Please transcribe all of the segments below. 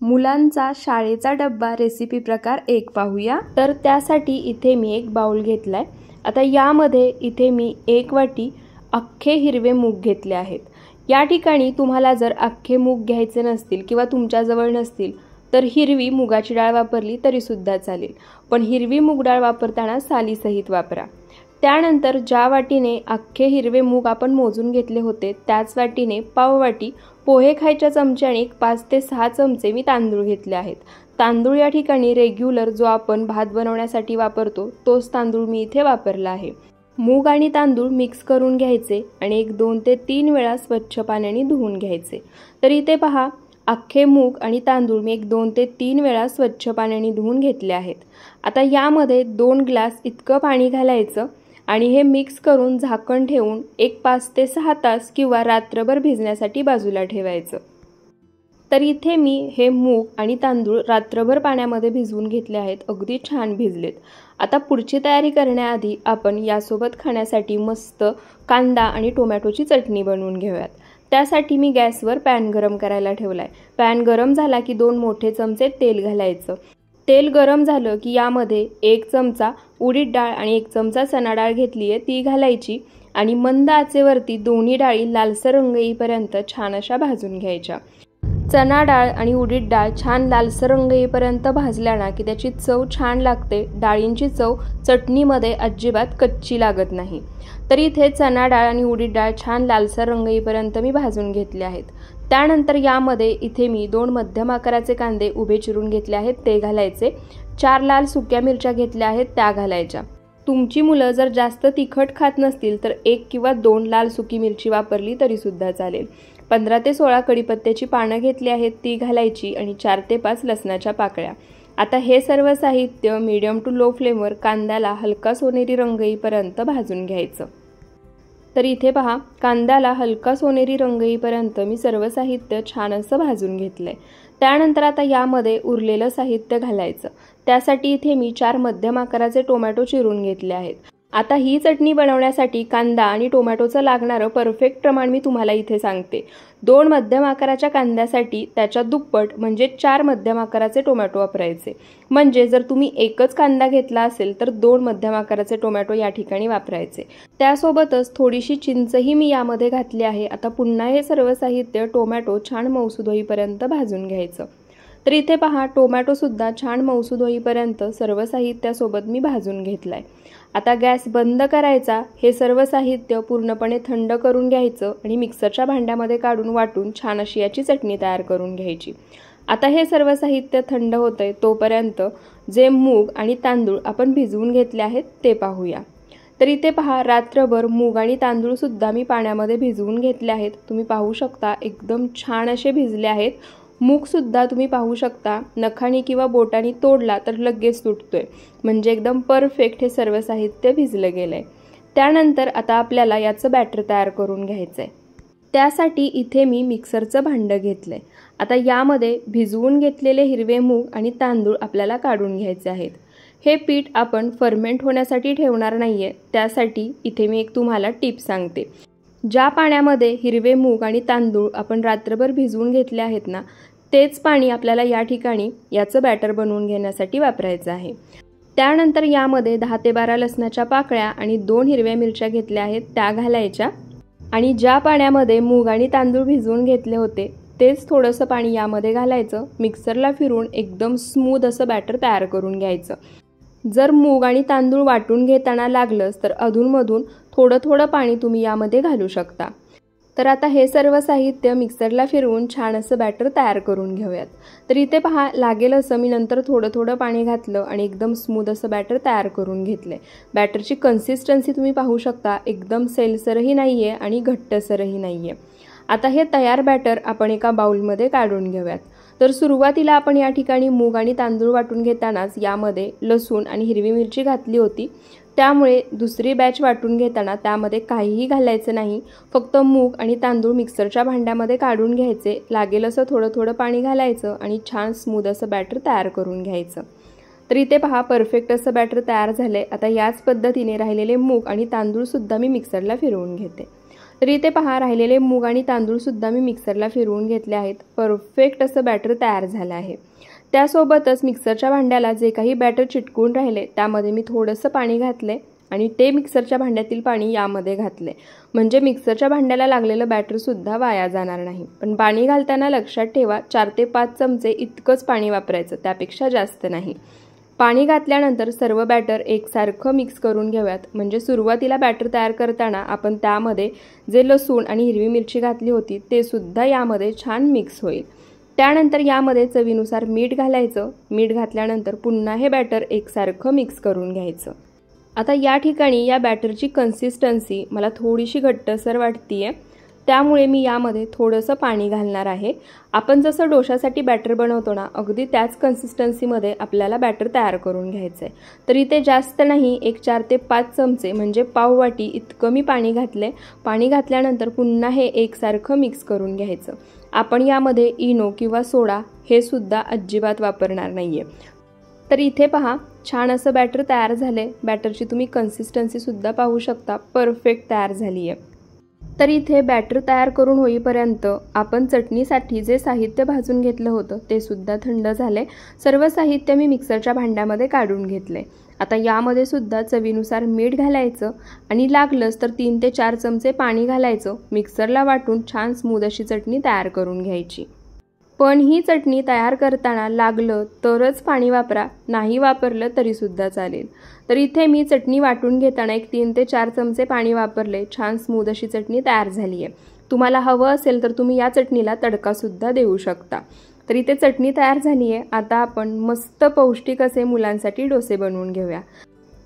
मुलांचा शाळेचा डब्बा रेसिपी प्रकार 1 पाहूया। तर त्यासाठी इथे मी एक बाउल घेतलाय। आता यामध्ये इथे मी 1 वाटी अख्खे हिरवे मूग घेतले आहेत। या ठिकाणी तुम्हाला जर अख्खे मूग घ्यायचे नसतील किंवा तुमच्याजवळ नसतील तर हिरवी मुगाची डाळ वापरली तरी सुद्धा चालेल, पण हिरवी मूग डाळ वापरताना सालीसहित वापरा। त्यानंतर ज्या वाटीने अख्खे हिरवे मूग आपण मोजून घेतले होते त्याच वाटीने पाव वाटी पोहे खायच्या चमच्याने 5 ते 6 चमचे मी तांदूळ घेतले आहेत। तांदूळ या ठिकाणी रेग्युलर जो आपण भात बनवण्यासाठी वापरतो तोच तांदूळ मी इथे वापरला आहे। मूग आणि तांदूळ मिक्स करून घ्यायचे आणि 2 ते 3 वेळा स्वच्छ पाण्याने धुवून घ्यायचे। तर इथे पहा, अख्खे मूग आणि तांदूळ मी 2 ते 3 वेळा स्वच्छ पाण्याने धुवून घेतले आहेत। आता यामध्ये 2 ग्लास इतकं पाणी घालायचं आणि हे मिक्स करून झाकण ठेवून 5 ते 6 तास किंवा रात्रभर भिजण्यासाठी बाजूला ठेवायचं। तर इथे मी हे मूग आणि तांदूळ रात्रभर पाण्यामध्ये भिजवून घेतले आहेत, अगदी छान भिजलेत। आता पुढची तयारी करण्याआधी आपण यासोबत खाण्यासाठी मस्त कांदा आणि टोमॅटोची चटणी बनवून घेऊयात। त्यासाठी मी गॅसवर पॅन गरम करायला ठेवलाय। पॅन गरम झाला की 2 मोठे चमचे तेल घालायचं। तेल गरम झालं की यामध्ये 1 चमचा उडीद डाळ आणि 1 चमचा चणा डाळ घेतली आहे ती घालायची आणि मंद आचेवरती दोन्ही डाळी लालसर रंग येईपर्यंत छान अशा भाजून घ्यायच्या। चणा डाळ आणि उडीद डाळ छान लालसर रंग येईपर्यंत भाजल्या ना की त्याची चव छान लागते। डाळींची चव चटणीमध्ये अजिबात कच्ची लागत नाही। तर इथे चणा डाळ आणि उडीद डाळ छान लालसर रंग येईपर्यंत मी भाजून घेतले आहेत। त्यानंतर यामध्ये इथे मी 2 मध्यम आकाराचे कांदे उभे चिरून घेतले आहेत ते घालायचे। 4 लाल सुक्या मिरच्या घेतल्या आहेत त्या घालायच्या। तुमची मुलं जर जास्त तिखट खात नसतील तर 1 किंवा 2 लाल सुकी मिरची वापरली तरी सुद्धा चालेल। 15 ते 16 कढीपत्त्याची पानं घेतली आहेत ती घालायची आणि 4 ते 5 लसणाच्या पाकळ्या। आता हे सर्व साहित्य मीडियम टू लो फ्लेमवर कांद्याला हलका सोनेरी रंग येईपर्यंत भाजून घ्यायचं। तर इथे पहा, कांद्याला हलका सोनेरी रंग येईपर्यंत मी सर्व साहित्य छान असं भाजून घेतलंय। त्यानंतर आता यामध्ये उरलेलं साहित्य घालायचं। त्यासाठी इथे मी 4 मध्यम आकाराचे टोमॅटो चिरून घेतले आहेत। आता ही चटणी बनवण्यासाठी कांदा आणि टोमॅटोचं लागणारं परफेक्ट प्रमाण मी तुम्हाला इथे सांगते। 2 मध्यम आकाराच्या कांद्यासाठी त्याच्या दुप्पट म्हणजे 4 मध्यम आकाराचे टोमॅटो वापरायचे। म्हणजे जर तुम्ही 1च कांदा घेतला असेल तर 2 मध्यम आकाराचे टोमॅटो या ठिकाणी वापरायचे। त्यासोबतच थोडीशी चिंचही मी यामध्ये घातली आहे। आता पुन्हा हे सर्व साहित्य टोमॅटो छान मऊसूद होईपर्यंत भाजून घ्यायचं। तर इथे पहा, टोमॅटो सुद्धा छान मऊसूद होईपर्यंत सर्व साहित्यासोबत मी भाजून घेतलाय। आता गॅस बंद करायचा, हे सर्व साहित्य पूर्णपणे थंड करून घ्यायचं आणि मिक्सरच्या भांड्यामध्ये काढून वाटून छान अशी याची चटणी तयार करून घ्यायची। आता हे सर्व साहित्य थंड होतंय तोपर्यंत जे मूग आणि तांदूळ आपण भिजवून घेतले आहेत ते पाहूया। तर इथे पहा, रात्रभर मूग आणि तांदूळ सुद्धा मी पाण्यामध्ये भिजवून घेतले आहेत। तुम्ही पाहू शकता एकदम छान असे भिजले आहेत। मूग सुद्धा तुम्ही पाहू शकता नखानी किंवा बोटानी तोडला तर लगेच तुटतोय, म्हणजे एकदम परफेक्ट हे सर्व साहित्य भिजलं गेलंय। त्यानंतर आता आपल्याला याचं बॅटर तयार करून घ्यायचंय। त्यासाठी इथे मी मिक्सरचं भांडं घेतलंय। आता यामध्ये भिजवून घेतलेले हिरवे मूग आणि तांदूळ आपल्याला काढून घ्यायचे आहेत। हे पीठ आपण फर्मेंट होण्यासाठी ठेवणार नाहीये, त्यासाठी इथे मी एक तुम्हाला टिप सांगते। ज्या पाण्यामध्ये हिरवे मूग आणि तांदूळ आपण रात्रभर भिजवून घेतले आहेत ना, तेच पाणी आपल्याला या ठिकाणी याचं बॅटर बनवून घेण्यासाठी वापरायचं आहे। त्यानंतर यामध्ये 10 ते 12 लसणाच्या पाकळ्या आणि 2 हिरव्या मिरच्या घेतल्या आहेत त्या घालायच्या आणि ज्या पाण्यामध्ये मूग आणि तांदूळ भिजवून घेतले होते तेच थोडंसं पाणी यामध्ये घालायचं। मिक्सरला फिरून एकदम स्मूथ असं बॅटर तयार करून घ्यायचं। जर मूग आणि तांदूळ वाटून घेताना लागलंच तर अधूनमधून थोडं थोडं पाणी तुम्ही यामध्ये घालू शकता। तर आता हे सर्व साहित्य मिक्सरला फिरवून छान असं बॅटर तयार करून घेऊयात। तर इथे पहा, लागेल असं मी नंतर थोडं थोडं पाणी घातलं आणि एकदम स्मूथ असं बॅटर तयार करून घेतलंय। बॅटरची कन्सिस्टन्सी तुम्ही पाहू शकता, एकदम सैलसरही नाहीये आणि घट्टसरही नाहीये। आता हे तयार बॅटर आपण एका बाउलमध्ये काढून घेऊयात। तर सुरुवातीला आपण या ठिकाणी मूग आणि तांदूळ वाटून घेतानाच यामध्ये लसूण आणि हिरवी मिरची घातली होती, त्यामुळे दुसरी बॅच वाटून घेताना त्यामध्ये काहीही घालायचं नाही। फक्त मूग आणि तांदूळ मिक्सरच्या भांड्यामध्ये काढून घ्यायचे, लागेल असं थोडं थोडं पाणी घालायचं आणि छान स्मूथ असं बॅटर तयार करून घ्यायचं। तर इथे पहा, परफेक्ट असं बॅटर तयार झालंय। आता याच पद्धतीने राहिलेले मूग आणि तांदूळ सुद्धा मी मिक्सरला फिरवून घेते। तर इथे पहा राहिलेले मूग आणि तांदूळ सुद्धा मी मिक्सरला फिरवून घेतले आहेत। परफेक्ट असं बॅटर तयार झालं आहे। त्यासोबतच मिक्सरच्या भांड्याला जे काही बॅटर चिटकून राहिले त्यामध्ये मी थोडंसं पाणी घातले आणि ते मिक्सरच्या भांड्यातील पाणी यामध्ये घातले, म्हणजे मिक्सरच्या भांड्याला लागलेलं बॅटर सुद्धा वाया जाणार नाही। पण पाणी घालताना लक्षात ठेवा 4 ते 5 चमचे इतकंच पाणी वापरायचं, त्यापेक्षा जास्त नाही। पाणी घातल्यानंतर सर्व बॅटर एकसारखं मिक्स करून घेऊयात, म्हणजे सुरुवातीला बॅटर तयार करताना आपण त्यामध्ये जे लसूण आणि हिरवी मिरची घातली होती ते सुद्धा यामध्ये छान मिक्स होईल। त्यानंतर यामध्ये चवीनुसार मीठ घालायचं। मीठ घातल्यानंतर पुन्हा हे बॅटर एकसारखं मिक्स करून घ्यायचं। आता या ठिकाणी या बॅटरची कन्सिस्टन्सी मला थोडीशी घट्टसर वाटतीये, त्यामुळे मी यामध्ये थोडंसं पाणी घालणार आहे। आपण जसं डोशासाठी बॅटर बनवतो ना, अगदी त्याच कन्सिस्टन्सीमध्ये आपल्याला बॅटर तयार करून घ्यायचं आहे। तर इथे जास्त नाही, एक 4 ते 5 चमचे म्हणजे पाव वाटी इतकं मी पाणी घातले। पाणी घातल्यानंतर पुन्हा हे एकसारखं मिक्स करून घ्यायचं। आपण यामध्ये इनो किंवा सोडा हे सुद्धा अजिबात वापरणार नाहीये। तर इथे पहा छान असं बॅटर तयार झाले। बॅटरची तुम्ही कन्सिस्टन्सी सुद्धा पाहू शकता, परफेक्ट तयार झाली आहे। तर इथे बॅटर तयार करून होईपर्यंत आपण चटणीसाठी जे साहित्य भाजून घेतलं होतं ते सुद्धा थंड झाले। सर्व साहित्य मी मिक्सरच्या भांड्यामध्ये काढून घेतले। आता यामध्ये सुद्धा चवीनुसार मीठ घालायचं आणि लागलंच तर 3 ते 4 चमचे पाणी घालायचं। मिक्सरला वाटून छान स्मूथ अशी चटणी तयार करून घ्यायची। पण ही चटणी तयार करताना लागलं तरच पाणी वापरा, नाही वापरलं तरी सुद्धा चालेल। तर इथे मी चटणी वाटून घेताना एक 3 ते 4 चमचे पाणी वापरले। छान स्मूथ अशी चटणी तयार झाली आहे। तुम्हाला हवं असेल तर तुम्ही या चटणीला तडका सुद्धा देऊ शकता। तर इथे चटणी तयार झाली आहे। आता आपण मस्त पौष्टिक असे मुलांसाठी डोसे बनवून घेऊया।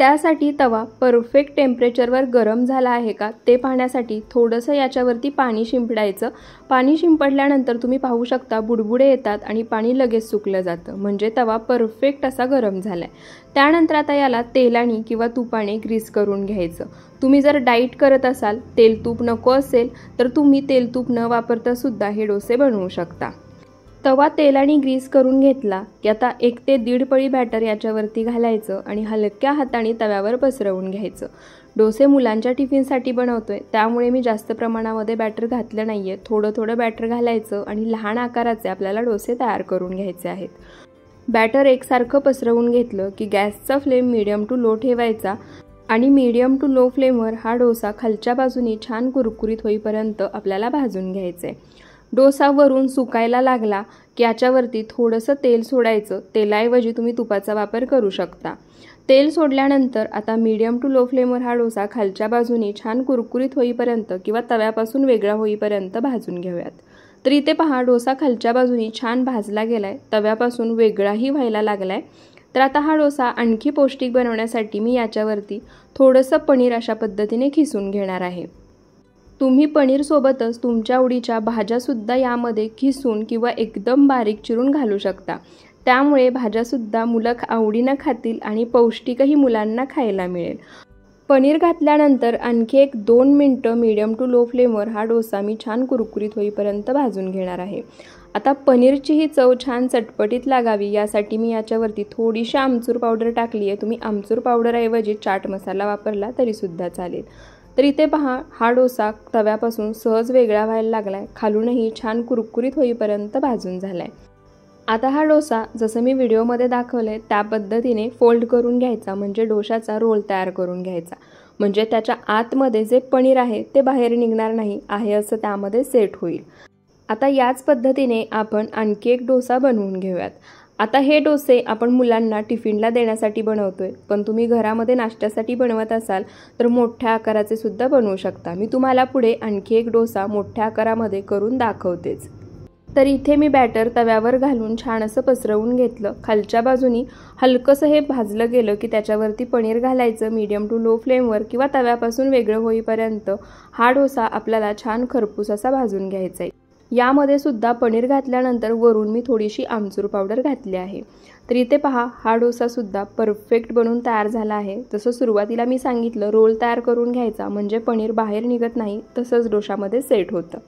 त्यासाठी तवा परफेक्ट टेम्परेचरवर गरम झाला आहे का ते पाहण्यासाठी थोडंसं याच्यावरती पाणी शिंपडायचं। पाणी शिंपडल्यानंतर तुम्ही पाहू शकता बुडबुडे येतात आणि पाणी लगेच सुकलं जातं, म्हणजे तवा परफेक्ट असा गरम झालाय। त्यानंतर आता याला तेलाने किंवा तुपाने ग्रीस करून घ्यायचं। तुम्ही जर डाईट करत असाल, तेल तूप नको असेल तर तुम्ही तेल तूप न वापरता सुद्धा हे डोसे बनवू शकता। तवा तेलाने ग्रीस करून घेतला की आता 1 ते 1.5 पळी बॅटर याच्यावरती घालायचं आणि हलक्या हाताने तव्यावर पसरवून घ्यायचं। डोसे मुलांच्या टिफिनसाठी बनवतोय, त्यामुळे मी जास्त प्रमाणामध्ये बॅटर घातलं नाहीये। थोडं थोडं बॅटर घालायचं आणि लहान आकाराचे आपल्याला डोसे तयार करून घ्यायचे आहेत। बॅटर एकसारखं पसरवून घेतलं की गॅसचा फ्लेम मीडियम टू लो ठेवायचा आणि मीडियम टू लो फ्लेमवर हा डोसा खालच्या बाजूनी छान कुरकुरीत होईपर्यंत आपल्याला भाजून घ्यायचे। डोसा वरून सुकायला लागला की याच्यावरती थोडंसं तेल सोडायचं। तेलाऐवजी तुम्ही तुपाचा वापर करू शकता। तेल सोडल्यानंतर आता मीडियम टू लो फ्लेमवर हा डोसा खालच्या बाजूनी छान कुरकुरीत होईपर्यंत किंवा तव्यापासून वेगळा होईपर्यंत भाजून घेऊयात। तर इथे पहा डोसा खालच्या बाजूनी छान भाजला गेलाय, तव्यापासून वेगळाही व्हायला लागलाय। तर आता हा डोसा आणखी पौष्टिक बनवण्यासाठी मी याच्यावरती थोडंसं पनीर अशा पद्धतीने खिसून घेणार आहे। तुम्ही पनीर सोबतच तुमच्या आवडीच्या भाज्या सुद्धा यामध्ये खिसून किंवा एकदम बारीक चिरून घालू शकता। त्यामुळे भाज्या सुद्धा मुलं आवडीनं खातील आणि पौष्टिकही मुलांना खायला मिळेल। पनीर घातल्यानंतर आणखी एक 2 मिनिटं मीडियम टू लो फ्लेमवर हा डोसा मी छान कुरकुरीत होईपर्यंत भाजून घेणार आहे। आता पनीरची ही चव छान चटपटीत लागावी यासाठी मी याच्यावरती थोडीशी आमचूर पावडर टाकली आहे। तुम्ही आमचूर पावडरऐवजी चाट मसाला वापरला तरी सुद्धा चालेल। तर इथे पहा हा डोसा तव्यापासून सहज वेगळा व्हायला लागलाय, खालूनही छान कुरकुरीत होईपर्यंत भाजून झालाय। आता हा डोसा जसं मी व्हिडिओमध्ये दाखवलंय त्या पद्धतीने फोल्ड करून घ्यायचा, म्हणजे डोशाचा रोल तयार करून घ्यायचा, म्हणजे त्याच्या आतमध्ये जे पनीर आहे ते बाहेर निघणार नाही आहे असं त्यामध्ये सेट होईल। आता याच पद्धतीने आपण आणखी एक डोसा बनवून घेऊयात। आता हे डोसे आपण मुलांना टिफिनला देण्यासाठी बनवतोय, पण तुम्ही घरामध्ये नाश्त्यासाठी बनवत असाल तर मोठ्या आकाराचे सुद्धा बनवू शकता। मी तुम्हाला पुढे आणखी एक डोसा मोठ्या आकारामध्ये करून दाखवतेच। तर इथे मी बॅटर तव्यावर घालून छान असं पसरवून घेतलं। खालच्या बाजूनी हलकंसं हे भाजलं गेलं की त्याच्यावरती पनीर घालायचं मीडियम टू लो फ्लेमवर किंवा तव्यापासून वेगळं होईपर्यंत हा डोसा आपल्याला छान खरपूस असा भाजून घ्यायचा आहे। यामध्ये सुद्धा पनीर घातल्यानंतर वरून मी थोडीशी आमचूर पावडर घातली आहे। तर इथे पहा हा डोसा सुद्धा परफेक्ट बनून तयार झाला आहे। जसं सुरुवातीला मी सांगितलं रोल तयार करून घ्यायचा, म्हणजे पनीर बाहेर निघत नाही, तसंच डोशामध्ये सेट होतं।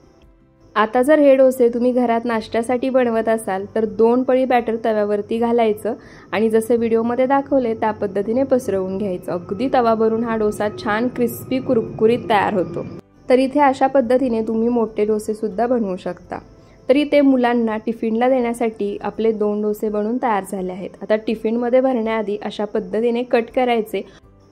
आता जर हे डोसे तुम्ही घरात नाश्त्यासाठी बनवत असाल तर 2 पळी बॅटर तव्यावरती घालायचं आणि जसं व्हिडिओमध्ये दाखवले त्या पद्धतीने पसरवून घ्यायचं। अगदी तवा भरून हा डोसा छान क्रिस्पी कुरकुरीत तयार होतो। तर इथे अशा पद्धतीने तुम्ही मोठे डोसेसुद्धा बनवू शकता। तर इथे मुलांना टिफिनला देण्यासाठी आपले 2 डोसे बनवून तयार झाले आहेत। आता टिफिनमध्ये भरण्याआधी अशा पद्धतीने कट करायचे,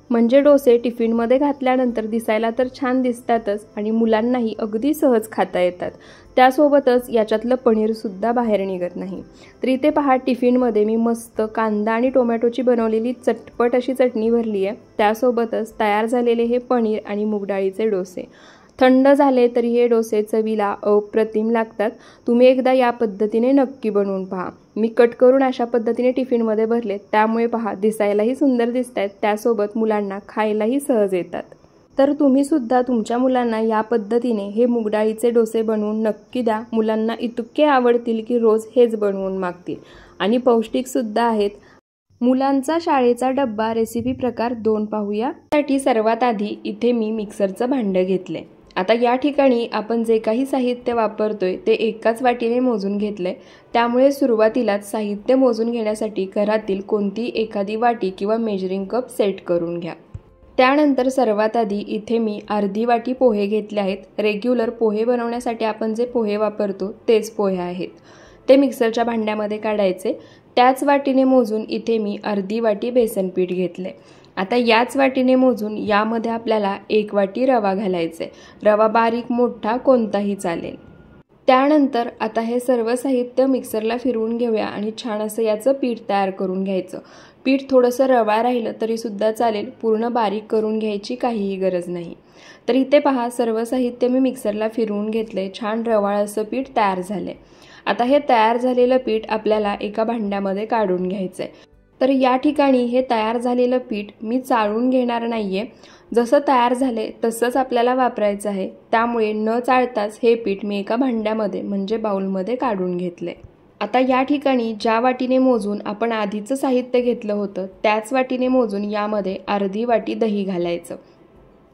म्हणजे डोसे टिफिनमध्ये घातल्यानंतर दिसायला तर छान दिसतातच आणि मुलांनाही अगदी सहज खाता येतात। त्यासोबतच याच्यातलं पनीरसुद्धा बाहेर निघत नाही। तर इथे पहा, टिफिनमध्ये मी मस्त कांदा आणि टोमॅटोची बनवलेली चटपट अशी चटणी भरली आहे। त्यासोबतच तयार झालेले हे पनीर आणि मूग डाळीचे डोसे थंड झाले तरी हे डोसे चवीला अप्रतिम लागतात। तुम्ही एकदा या पद्धतीने नक्की बनवून पहा। मी कट करून अशा पद्धतीने टिफिनमध्ये भरले, त्यामुळे पहा दिसायलाही सुंदर दिसतात, त्यासोबत मुलांना खायलाही सहज येतात। तर तुम्ही सुद्धा तुमच्या मुलांना या पद्धतीने हे मूग डाळीचे डोसे बनवून नक्की द्या। मुलांना इतके आवडतील की रोज हेच बनवून मागतील आणि पौष्टिक सुद्धा आहेत। मुलांचा शाळेचा डब्बा रेसिपी प्रकार 2 पाहूया। त्यासाठी सर्वात आधी इथे मी मिक्सरचं भांडं घेतले। आता या ठिकाणी आपण जे काही साहित्य वापरतोय ते एकाच वाटीने मोजून घेतले, त्यामुळे सुरुवातीलाच साहित्य मोजून घेण्यासाठी घरातील कोणती एखादी वाटी किंवा मेजरिंग कप सेट करून घ्या। त्यानंतर सर्वात आधी इथे मी अर्धी वाटी पोहे घेतले आहेत। रेग्युलर पोहे बनवण्यासाठी आपण जे पोहे वापरतो तेच पोहे आहेत। ते मिक्सरच्या भांड्यामध्ये काढायचे। त्याच वाटीने मोजून इथे मी अर्धी वाटी बेसन पीठ घेतले। आता याच वाटीने मोजून यामध्ये आपल्याला 1 वाटी रवा घालायचे। रवा बारीक मोठा कोणताही चालेल। त्यानंतर आता हे सर्व साहित्य मिक्सरला फिरवून घेऊया आणि छान असं याचं पीठ तयार करून घ्यायचं। पीठ थोडंसं रवाळ राहिलं तरी सुद्धा चालेल, पूर्ण बारीक करून घ्यायची काहीही गरज नाही। तर इथे पहा, सर्व साहित्य मी मिक्सरला फिरवून घेतले, छान रवाळ असं पीठ तयार झाले। आता हे तयार झालेलं पीठ आपल्याला एका भांड्यामध्ये काढून घ्यायचंय। तर या ठिकाणी हे तयार झालेलं पीठ मी चाळून घेणार नाहीये, जसं तयार झाले तसंच आपल्याला वापरायचं आहे। त्यामुळे न चाळताच हे पीठ मी एका भांड्यामध्ये म्हणजे बाउलमध्ये काढून घेतले। आता या ठिकाणी ज्या वाटीने मोजून आपण आधीचं साहित्य घेतलं होतं त्याच वाटीने मोजून यामध्ये अर्धी वाटी दही घालायचं।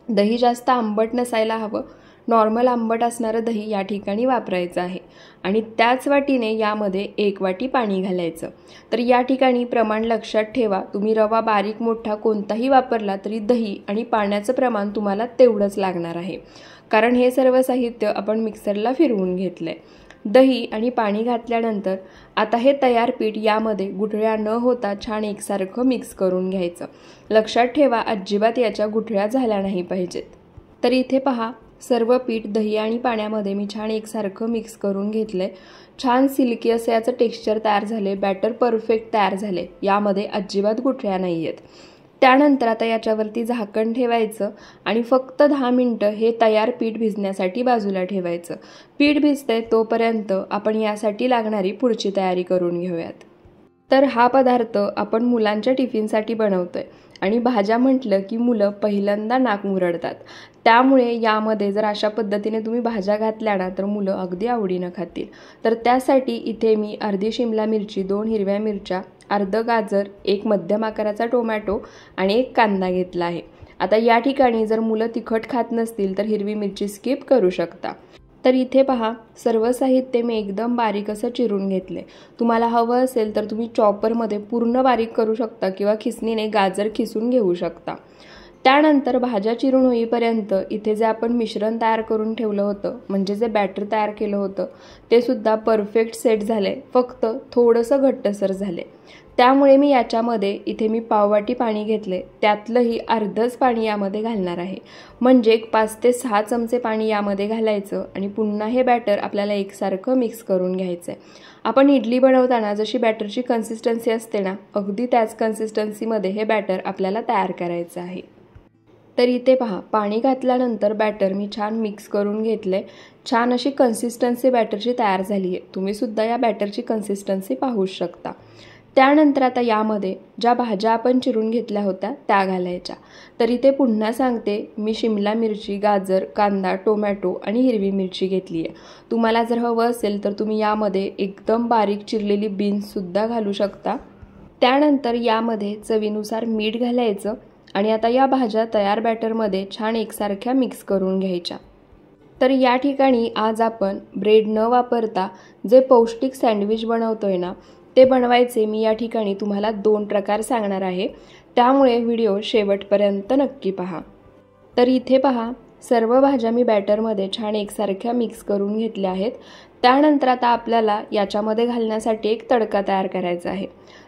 दही जास्त आंबट नसायला हवं, नॉर्मल आंबट असणारं दही या ठिकाणी वापरायचं आहे आणि त्याच वाटीने यामध्ये 1 वाटी पाणी घालायचं। तर या ठिकाणी प्रमाण लक्षात ठेवा, तुम्ही रवा बारीक मोठा कोणताही वापरला तरी दही आणि पाण्याचं प्रमाण तुम्हाला तेवढंच लागणार आहे, कारण हे सर्व साहित्य आपण मिक्सरला फिरवून घेतलंय। दही आणि पाणी घातल्यानंतर आता हे तयार पीठ यामध्ये गुठळ्या न होता छान एकसारखं मिक्स करून घ्यायचं। लक्षात ठेवा, अजिबात याच्या गुठळ्या झाल्या नाही पाहिजेत। तर इथे पहा, सर्व पीठ दही आणि पाण्यामध्ये मी छान एकसारखं मिक्स करून घेतलंय। छान सिल्की असं याचं टेक्स्चर तयार झाले, बॅटर परफेक्ट तयार झाले, यामध्ये अजिबात गुठळ्या नाही आहेत। त्यानंतर आता याच्यावरती झाकण ठेवायचं आणि फक्त 10 मिनिटं हे तयार पीठ भिजण्यासाठी बाजूला ठेवायचं। पीठ भिजतंय तोपर्यंत आपण यासाठी लागणारी पुढची तयारी करून घेऊयात। तर हा पदार्थ आपण मुलांच्या टिफिनसाठी बनवतोय आणि भाज्या म्हटलं की मुलं पहिल्यांदा नाक मुरडतात, त्यामुळे यामध्ये जर अशा पद्धतीने तुम्ही भाज्या घातल्या ना तर मुलं अगदी आवडीनं खातील। तर त्यासाठी इथे मी अर्धी शिमला मिरची, 2 हिरव्या मिरच्या, अर्ध गाजर, 1 मध्यम आकाराचा टोमॅटो आणि 1 कांदा घेतला आहे। आता या ठिकाणी जर मुलं तिखट खात नसतील तर हिरवी मिरची स्किप करू शकता। तर इथे पहा, सर्व साहित्य मी एकदम बारीक असं चिरून घेतले। तुम्हाला हवं असेल तर तुम्ही चॉपरमध्ये पूर्ण बारीक करू शकता किंवा खिसणीने गाजर खिसून घेऊ शकता। त्यानंतर भाज्या चिरून होईपर्यंत इथे जे आपण मिश्रण तयार करून ठेवलं होतं, म्हणजे जे बॅटर तयार केलं होतं ते सुद्धा परफेक्ट सेट झाले, फक्त थोडंसं घट्टसर झाले। त्यामुळे मी याच्यामध्ये इथे मी पाववाटी पाणी घेतले, त्यातलंही अर्धच पाणी यामध्ये घालणार आहे, म्हणजे 5 ते 6 चमचे पाणी यामध्ये घालायचं आणि पुन्हा हे बॅटर आपल्याला एकसारखं मिक्स करून घ्यायचं आहे। आपण इडली बनवताना जशी बॅटरची कन्सिस्टन्सी असते ना, अगदी त्याच कन्सिस्टन्सीमध्ये हे बॅटर आपल्याला तयार करायचं आहे। तर इथे पहा, पाणी घातल्यानंतर बॅटर मी छान मिक्स करून घेतले। छान अशी कन्सिस्टन्सी बॅटरची तयार झाली आहे। तुम्ही सुद्धा या बॅटरची कन्सिस्टन्सी पाहू शकता। त्यानंतर आता यामध्ये ज्या भाज्या आपण चिरून घेतल्या होत्या त्या घालायच्या। तर इथे पुन्हा सांगते, मी शिमला मिरची, गाजर, कांदा, टोमॅटो आणि हिरवी मिरची घेतली आहे। तुम्हाला जर हवं असेल तर तुम्ही यामध्ये एकदम बारीक चिरलेली बीन्ससुद्धा घालू शकता। त्यानंतर यामध्ये चवीनुसार मीठ घालायचं आणि आता या भाज्या तयार बॅटरमध्ये छान एकसारख्या मिक्स करून घ्यायच्या। तर या ठिकाणी आज आपण ब्रेड न वापरता जे पौष्टिक सँडविच बनवतोय ना ते बनवायचे मी या ठिकाणी तुम्हाला 2 प्रकार सांगणार आहे, त्यामुळे व्हिडिओ शेवटपर्यंत नक्की पहा। तर इथे पहा, सर्व भाज्या मी बॅटरमध्ये छान एकसारख्या मिक्स करून घेतल्या आहेत। त्यानंतर आता आपल्याला याच्यामध्ये घालण्यासाठी एक तडका तयार करायचा आहे।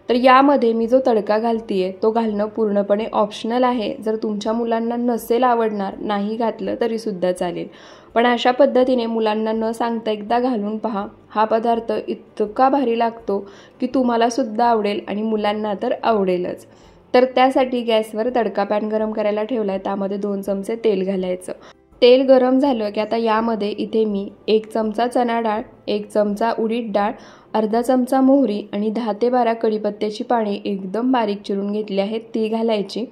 तर यामध्ये मी जो तडका घालतीये तो घालणं पूर्णपणे ऑप्शनल आहे। जर तुमच्या मुलांना नसेल आवडणार, नाही घातलं तरी सुद्धा चालेल, पण अशा पद्धतीने मुलांना न सांगता एकदा घालून पहा। हा पदार्थ इतका भारी लागतो की तुम्हाला सुद्धा आवडेल आणि मुलांना तर आवडेलच। तर त्यासाठी गॅसवर तडका पॅन गरम करायला ठेवलाय, त्यामध्ये 2 चमचे तेल घालायचं। तेल गरम झालं की आता यामध्ये इथे मी 1 चमचा चणा डाळ, 1 चमचा उडीद डाळ, अर्धा चमचा मोहरी आणि 10 ते 12 कढीपत्त्याची पाने एकदम बारीक चिरून घेतली आहेत ती घालायची।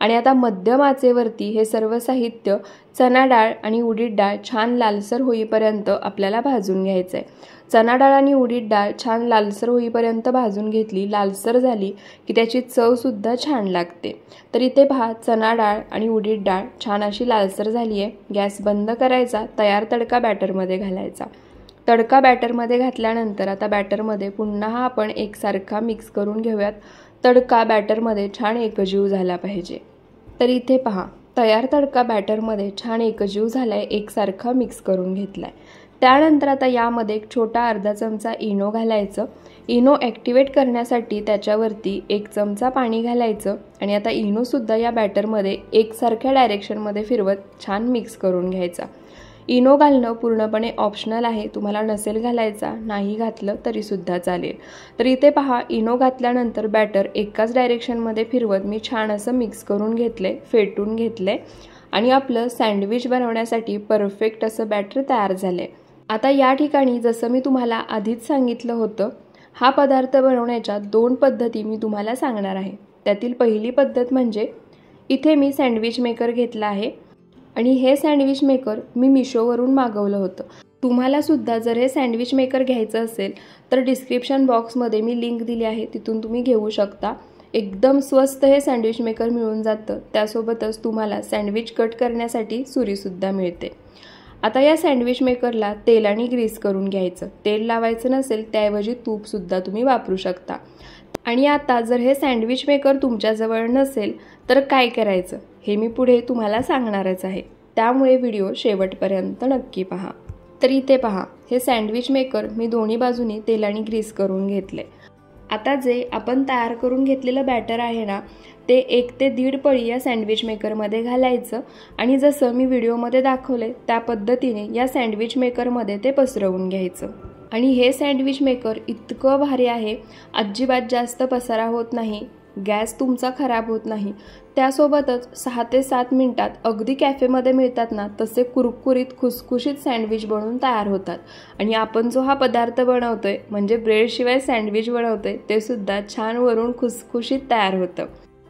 आणि आता मध्यम आचेवरती हे सर्व साहित्य चणा डाळ आणि उडीद डाळ छान लालसर होईपर्यंत आपल्याला भाजून घ्यायचं आहे। चणा डाळ आणि उडीद डाळ छान लालसर होईपर्यंत भाजून घेतली, लालसर झाली की त्याची चव सुद्धा छान लागते। तर इथे पहा, चणा डाळ आणि उडीद डाळ छान अशी लालसर झाली आहे। गॅस बंद करायचा, तयार तडका बॅटरमध्ये घालायचा। तडका बॅटरमध्ये घातल्यानंतर आता बॅटरमध्ये पुन्हा आपण एकसारखा मिक्स करून घेऊयात। तडका बॅटरमध्ये छान एकजीव झाला पाहिजे। तर इथे पहा, तयार तडका बॅटरमध्ये छान एकजीव झालाय, एकसारखा मिक्स करून घेतलाय। त्यानंतर आता यामध्ये एक छोटा अर्धा चमचा इनो घालायचं। इनो ॲक्टिवेट करण्यासाठी त्याच्यावरती 1 चमचा पाणी घालायचं आणि आता इनो सुद्धा या बॅटरमध्ये एकसारख्या डायरेक्शनमध्ये फिरवत छान मिक्स करून घ्यायचा। इनो घालणं पूर्णपणे ऑप्शनल आहे, तुम्हाला नसेल घालायचा, नाही घातलं तरी सुद्धा चालेल। तर इथे पहा, इनो घातल्यानंतर बॅटर एकाच डायरेक्शनमध्ये फिरवत मी छान असं मिक्स करून घेतले, फेटून घेतले आणि आपलं सँडविच बनवण्यासाठी परफेक्ट असं बॅटर तयार झाले। आता या ठिकाणी जसं मी तुम्हाला आधीच सांगितलं होतं, हा पदार्थ बनवण्याच्या 2 पद्धती मी तुम्हाला सांगणार आहे। त्यातील पहिली पद्धत म्हणजे इथे मी सँडविच मेकर घेतला आहे आणि हे सँडविच मेकर मी मिशोवरून मागवलं होतं। तुम्हाला सुद्धा जर हे सँडविच मेकर घ्यायचं असेल तर डिस्क्रिप्शन बॉक्समध्ये मी लिंक दिली आहे, तिथून तुम्ही घेऊ शकता। एकदम स्वस्त हे सँडविच मेकर मिळून जातं, त्यासोबतच तुम्हाला सँडविच कट करण्यासाठी सुरीसुद्धा मिळते। आता या सँडविच मेकरला तेल आणि ग्रीस करून घ्यायचं। तेल लावायचं नसेल त्याऐवजी तूपसुद्धा तुम्ही वापरू शकता। आणि आता जर हे सँडविच मेकर तुमच्याजवळ नसेल तर काय करायचं हे मी पुढे तुम्हाला सांगणारच आहे, त्यामुळे व्हिडिओ शेवटपर्यंत नक्की पहा। तर इथे पहा, हे सँडविच मेकर मी दोन्ही बाजूनी तेलाने ग्रीस करून घेतले। आता जे आपण तयार करून घेतलेलं बॅटर आहे ना, ते 1 ते 1.5 पळी या सँडविच मेकरमध्ये घालायचं आणि जसं मी व्हिडिओमध्ये दाखवले त्या पद्धतीने या सँडविच मेकरमध्ये ते पसरवून घ्यायचं। आणि हे सँडविच मेकर इतकं भारी आहे, अजिबात जास्त पसारा होत नाही, गॅस तुमचा खराब होत नाही, त्यासोबतच 6 ते 7 मिनिटात अगदी कॅफेमध्ये मिळतात ना तसे कुरकुरीत खुसखुशीत सँडविच बनवून तयार होतात। आणि आपण जो हा पदार्थ बनवतोय म्हणजे ब्रेडशिवाय सँडविच बनवतोय ते सुद्धा छान वरून खुसखुशीत तयार होतं।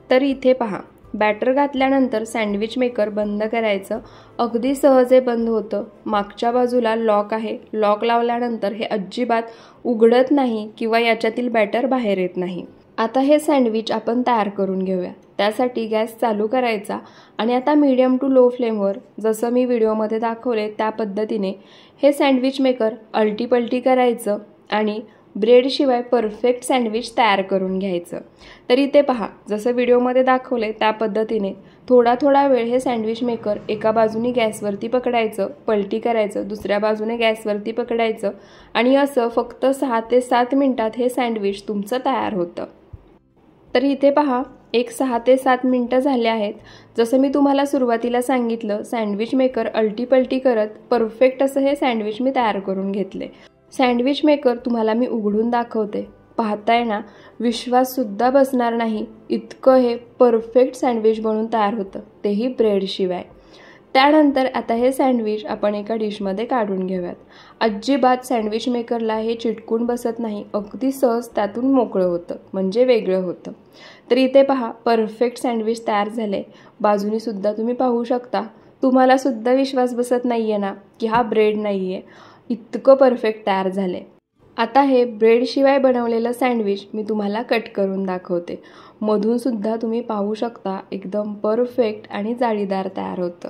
तर इथे पहा, बॅटर घातल्यानंतर सँडविच मेकर बंद करायचं, अगदी सहजे बंद होतं। मागच्या बाजूला लॉक आहे, लॉक लावल्यानंतर हे अजिबात उघडत नाही किंवा याच्यातील बॅटर बाहेर येत नाही। आता हे सँडविच आपण तयार करून घेऊया। त्यासाठी गॅस चालू करायचा आणि आता मीडियम टू लो फ्लेमवर जसं मी व्हिडिओमध्ये दाखवले त्या पद्धतीने हे सँडविच मेकर अलटीपलटी करायचं आणि ब्रेडशिवाय परफेक्ट सँडविच तयार करून घ्यायचं। तर इथे पहा, जसं व्हिडिओमध्ये दाखवले त्या पद्धतीने थोडा वेळ हे सँडविच मेकर एका बाजूने गॅसवरती पकडायचं, पलटी करायचं, दुसऱ्या बाजूने गॅसवरती पकडायचं आणि असं फक्त 6 ते 7 मिनिटात हे सँडविच तुमचं तयार होतं। तर इथे पहा, एक 6 ते 7 मिनिटं झाले आहेत। जसं मी तुम्हाला सुरुवातीला सांगितलं, सँडविच मेकर अलटीपलटी करत परफेक्ट असं हे सँडविच मी तयार करून घेतले। सँडविच मेकर तुम्हाला मी उघडून दाखवते, पाहताय ना, विश्वाससुद्धा बसणार नाही इतकं हे परफेक्ट सँडविच बनवून तयार होतं, तेही ब्रेडशिवाय। त्यानंतर आता हे सँडविच आपण एका डिशमध्ये काढून घेऊयात। अजिबात सँडविच मेकरला हे चिटकून बसत नाही, अगदी सहज त्यातून मोकळं होतं, म्हणजे वेगळं होतं। तर इथे पहा, परफेक्ट सँडविच तयार झाले। बाजूनी सुद्धा तुम्ही पाहू शकता। तुम्हाला सुद्धा विश्वास बसत नाहीये ना की हा ब्रेड नाहीये, इतकं परफेक्ट तयार झाले। आता हे ब्रेडशिवाय बनवलेलं सँडविच मी तुम्हाला कट करून दाखवते। मधून सुद्धा तुम्ही पाहू शकता, एकदम परफेक्ट आणि जाळीदार तयार होतं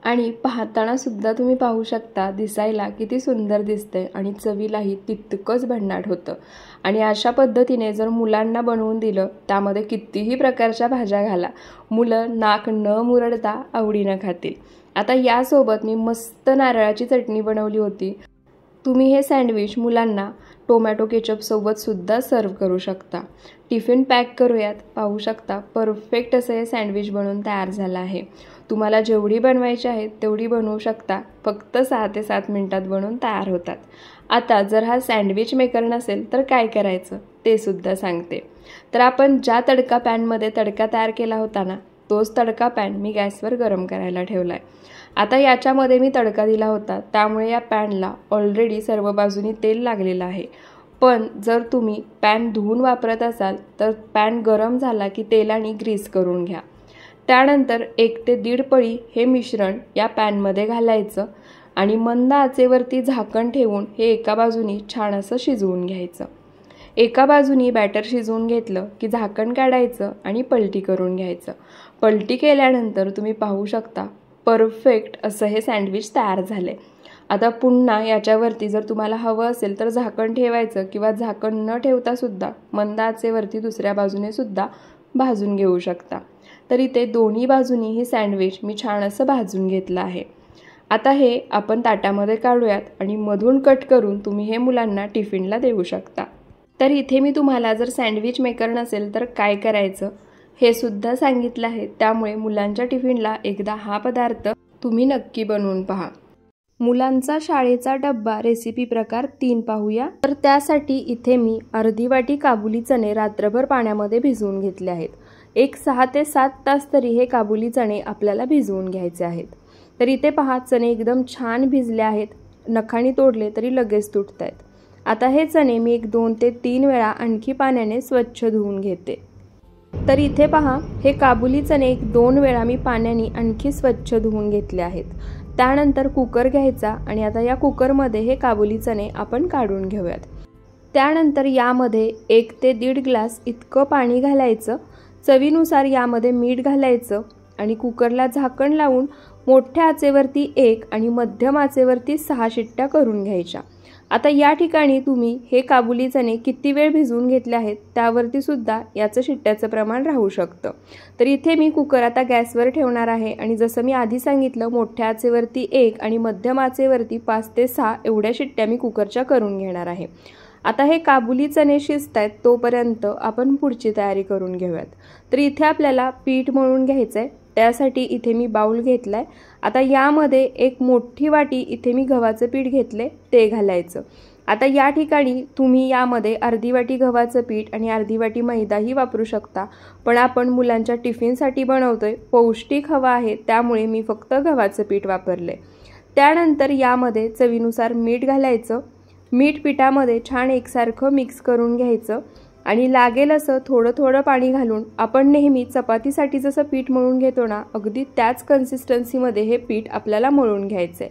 आणि पाहताना सुद्धा तुम्ही पाहू शकता दिसायला किती सुंदर दिसतंय आणि चवीलाही तितकंच भन्नाट होतं। आणि अशा पद्धतीने जर मुलांना बनवून दिलं, त्यामध्ये कितीही प्रकारच्या भाज्या घाला, मुलं नाक न मुरडता आवडीनं खातील। आता यासोबत मी मस्त नारळाची चटणी बनवली होती। तुम्ही हे सँडविच मुलांना टोमॅटो केचप सोबत सुद्धा सर्व करू शकता। टिफिन पॅक करूयात। पाहू शकता परफेक्ट असं हे सँडविच बनवून तयार झालं आहे। तुम्हाला जेवढी बनवायची आहे तेवढी बनवू शकता। फक्त 6 ते 7 मिनिटात बनवून तयार होतात। आता जर हा सँडविच मेकर नसेल तर काय करायचं ते सुद्धा सांगते। तर आपण ज्या तडका पॅनमध्ये तडका तयार केला होता ना, तोच तडका पॅन मी गॅसवर गरम करायला ठेवलाय। आता याच्यामध्ये मी तडका दिला होता, त्यामुळे या पॅनला ऑलरेडी सर्व बाजूनी तेल लागलेलं आहे। पण जर तुम्ही पॅन धुवून वापरत असाल तर पॅन गरम झाला की तेलाने ग्रीस करून घ्या। त्यानंतर 1 ते 1.5 पळी हे मिश्रण या पॅनमध्ये घालायचं आणि मंद आचेवरती झाकण ठेवून हे एका बाजूनी छान असं शिजवून घ्यायचं। एका बाजूनी बॅटर शिजवून घेतलं की झाकण काढायचं आणि पलटी करून घ्यायचं। पलटी केल्यानंतर तुम्ही पाहू शकता परफेक्ट असं हे सँडविच तयार झाले। आता पुन्हा याच्यावरती जर तुम्हाला हवं असेल तर झाकण ठेवायचं किंवा झाकण न ठेवता सुद्धा मंद आचेवरती दुसऱ्या बाजूने सुद्धा भाजून घेऊ शकता। तर इथे दोन्ही बाजूनी ही सँडविच मी छान असं भाजून घेतलं आहे। आता हे आपण ताटामध्ये काढूयात आणि मधून कट करून तुम्ही हे मुलांना टिफिनला देऊ शकता। तर इथे मी तुम्हाला जर सँडविच मेकर नसेल तर काय करायचं हे सुद्धा सांगितलं आहे। त्यामुळे मुलांच्या टिफिनला एकदा हा पदार्थ तुम्ही नक्की बनवून पहा। मुलांचा शाळेचा डब्बा रेसिपी प्रकार 3 पाहूया। तर त्यासाठी इथे मी अर्धी वाटी काबुली चणे रात्रभर पाण्यामध्ये भिजवून घेतले आहेत। एक 6 ते 7 तास तरी हे काबुली चणे आपल्याला भिजवून घ्यायचे आहेत। तर इथे पहा चणे एकदम छान भिजले आहेत। नखाने तोडले तरी लगेच तुटत आहेत। आता हे चणे मी 2 ते 3 वेळा आणखी पाण्याने स्वच्छ धुवून घेते। तर इथे पहा हे काबुली चणे 2 वेळा मी पाण्याने आणखी स्वच्छ धुवून घेतले आहेत। त्यानंतर कुकर घ्यायचा आणि आता या कुकरमध्ये हे काबुली चणे आपण काढून घेऊयात। त्यानंतर यामध्ये 1 ते 1.5 ग्लास इतकं पाणी घालायचं। चवीनुसार यामध्ये मीठ घालायचं आणि कुकरला झाकण लावून मोठ्या आचेवरती 1 आणि मध्यम आचेवरती 6 शिट्ट्या करून घ्यायच्या। आता या ठिकाणी तुम्ही हे काबुली चणे किती वेळ भिजवून घेतले आहेत त्यावरती सुद्धा याचं शिट्ट्याचं प्रमाण राहू शकतं। तर इथे मी कुकर आता गॅसवर ठेवणार आहे आणि जसं मी आधी सांगितलं मोठ्या आचेवरती 1 आणि मध्यम आचेवरती 5 ते 6 एवढ्या शिट्ट्या मी कुकरच्या करून घेणार आहे। आता हे काबुली चणे शिजतायत तोपर्यंत आपण पुढची तयारी करून घेऊयात। तर इथे आपल्याला पीठ मळून घ्यायचंय। त्यासाठी इथे मी बाउल घेतलाय। आता यामध्ये एक मोठी वाटी इथे मी गव्हाचं पीठ घेतले ते घालायचं। आता या ठिकाणी तुम्ही यामध्ये अर्धी वाटी गव्हाचं पीठ आणि अर्धी वाटी मैदाही वापरू शकता, पण आपण मुलांच्या टिफिनसाठी बनवतोय, पौष्टिक हवा आहे, त्यामुळे मी फक्त गव्हाचं पीठ वापरले। त्यानंतर यामध्ये चवीनुसार मीठ घालायचं। मीठ पिठामध्ये छान एकसारखं मिक्स करून घ्यायचं आणि लागेल असं थोडं थोडं पाणी घालून आपण नेहमी चपातीसाठी जसं पीठ मळून घेतो ना, अगदी त्याच कन्सिस्टन्सीमध्ये हे पीठ आपल्याला मळून घ्यायचंय।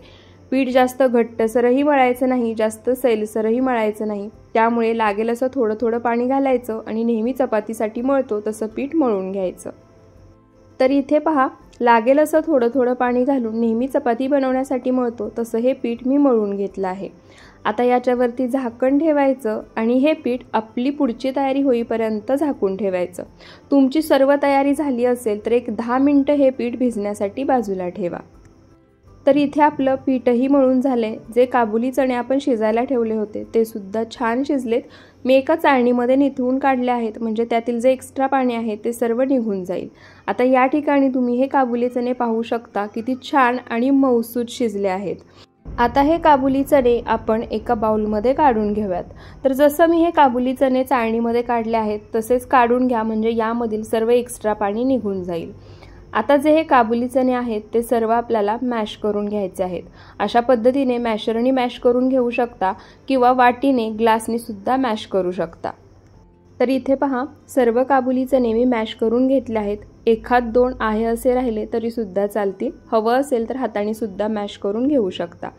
पीठ जास्त घट्टसरही मळायचं नाही, जास्त सैलसरही मळायचं नाही। त्यामुळे लागेल असं थोडं थोडं पाणी घालायचं आणि नेहमी चपातीसाठी मळतो तसं पीठ मळून घ्यायचं। तर इथे पहा लागेल असं थोडं थोडं पाणी घालून नेहमी चपाती बनवण्यासाठी मळतो तसं हे पीठ मी मळून घेतलं आहे। आता याच्यावरती झाकण ठेवायचं आणि हे पीठ आपली पुढची तयारी होईपर्यंत झाकून ठेवायचं। तुमची सर्व तयारी झाली असेल तर एक 10 मिनिटं हे पीठ भिजण्यासाठी बाजूला ठेवा। तर इथे आपलं पीठही मळून झाले। जे काबुली चणे आपण शिजायला ठेवले होते ते सुद्धा छान शिजलेत। मी एका चाळणीमध्ये निथळून काढले आहेत, म्हणजे त्यातील जे एक्स्ट्रा पाणी आहे ते सर्व निघून जाईल। आता या ठिकाणी तुम्ही हे काबुली चणे पाहू शकता किती छान आणि मऊसूत शिजले आहेत। आता हे काबुली चणे आपण एका बाउलमध्ये काढून घेऊयात। तर जसं मी हे काबुली चणे चाळणीमध्ये काढले आहेत तसेच काढून घ्या, म्हणजे यामधील सर्व एक्स्ट्रा पाणी निघून जाईल। आता जे हे काबुली चणे आहेत ते सर्व आपल्याला मॅश करून घ्यायचे आहेत। अशा पद्धतीने मॅशरने मॅश करून घेऊ शकता किंवा वाटीने ग्लासने सुद्धा मॅश करू शकता। तर इथे पहा सर्व काबुली चणे मी मॅश करून घेतले आहेत। एखाद 2 आहे असे राहिले तरी सुद्धा चालतील, हवं असेल तर हाताने सुद्धा मॅश करून घेऊ शकता।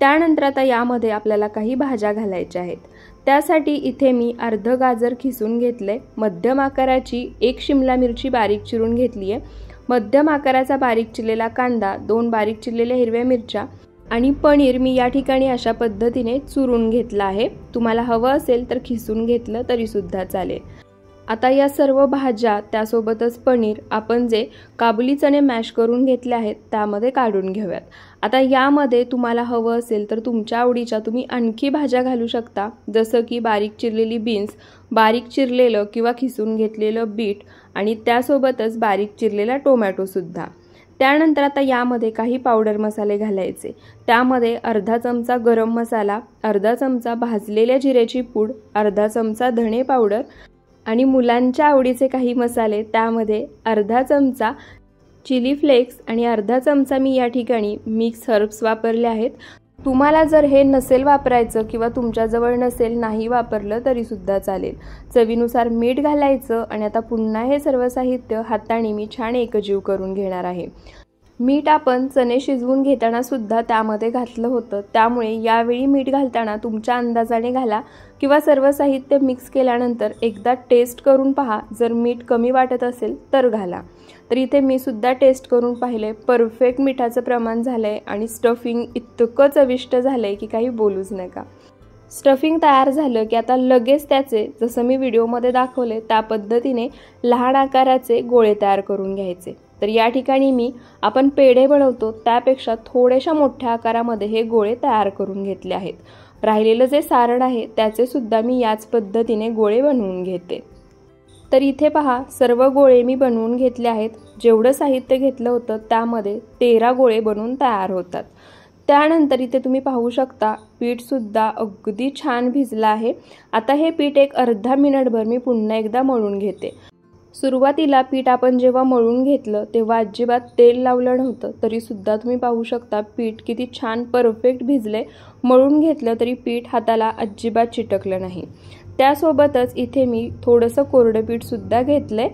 त्यानंतर आता यामध्ये आपल्याला काही भाज्या घालायच्या आहेत। त्यासाठी इथे मी अर्ध गाजर खिसून घेतले, मध्यम आकाराची 1 शिमला मिरची बारीक चिरून घेतली आहे, मध्यम आकाराचा बारीक चिरलेला कांदा, 2 बारीक चिरलेल्या हिरव्या मिरच्या आणि पनीर मी या ठिकाणी अशा पद्धतीने चुरून घेतलं आहे। तुम्हाला हवं असेल तर खिसून घेतलं तरी सुद्धा चालेल। आता या सर्व भाज्या त्यासोबतच पनीर आपण जे काबुली चणे मॅश करून घेतले आहेत त्यामध्ये काढून घेऊयात। आता यामध्ये तुम्हाला हवं असेल तर तुमच्या आवडीच्या तुम्ही आणखी भाज्या घालू शकता, जसं की बारीक चिरलेली बीन्स, बारीक चिरलेलं किंवा खिसून घेतलेलं बीट आणि त्यासोबतच बारीक चिरलेला टोमॅटो सुद्धा। त्यानंतर आता यामध्ये काही पावडर मसाले घालायचे। त्यामध्ये अर्धा चमचा गरम मसाला, अर्धा चमचा भाजलेल्या जिऱ्याची पूड, अर्धा चमचा धणे पावडर आणि मुलांच्या आवडीचे काही मसाले, त्यामध्ये अर्धा चमचा चिली फ्लेक्स आणि अर्धा चमचा मी या ठिकाणी मिक्स हर्ब्स वापरले आहेत। तुम्हाला जर हे नसेल वापरायचं किंवा तुमच्याजवळ नसेल, नाही वापरलं तरी सुद्धा चालेल। चवीनुसार मीठ घालायचं आणि आता पुन्हा हे सर्व साहित्य हाताने मी छान एकजीव करून घेणार आहे। मीठ आपण चणे शिजवून घेताना सुद्धा त्यामध्ये घातलं होतं, त्यामुळे यावेळी मीठ घालताना तुमच्या अंदाजाने घाला किंवा सर्व साहित्य मिक्स केल्यानंतर एकदा टेस्ट करून पहा, जर मीठ कमी वाटत असेल तर घाला। तर इथे मी सुद्धा टेस्ट करून पाहिले, परफेक्ट मिठाचं प्रमाण झालंय आणि स्टफिंग इतकं चविष्ट झालंय की काही बोलूच नका। स्टफिंग तयार झालं की आता लगेच त्याचे जसं मी व्हिडिओमध्ये दाखवले त्या पद्धतीने लहान आकाराचे गोळे तयार करून घ्यायचे। तर या ठिकाणी आपण पेढे बनवतो त्यापेक्षा थोड्याशा मोठ्या आकारामध्ये हे गोळे तयार करून घेतले आहेत। राहिलेलं जे सारण आहे त्याचे सुद्धा मी याच पद्धतीने गोळे बनवून घेते। तर इथे पहा, सर्व गोळे मी बनवून घेतले आहेत। जेवढं साहित्य घेतलं होतं त्यामध्ये 13 गोळे बनवून तयार होतात। त्यानंतर इथे तुम्ही पाहू शकता पीठ सुद्धा अगदी छान भिजलं आहे। आता हे पीठ एक अर्धा मिनिटभर मी पुन्हा एकदा मळून घेते। सुरुवातीला पीठ आपण जेव्हा मळून घेतलं तेव्हा अजिबात तेल लावलं नव्हतं, तरी सुद्धा तुम्ही पाहू शकता पीठ किती छान परफेक्ट भिजले। मळून घेतलं तरी पीठ हाताला अजिबात चिटकलं नाही। त्यासोबतच इथे मी थोडंसं कोरडं पीठ सुद्धा घेतलंय।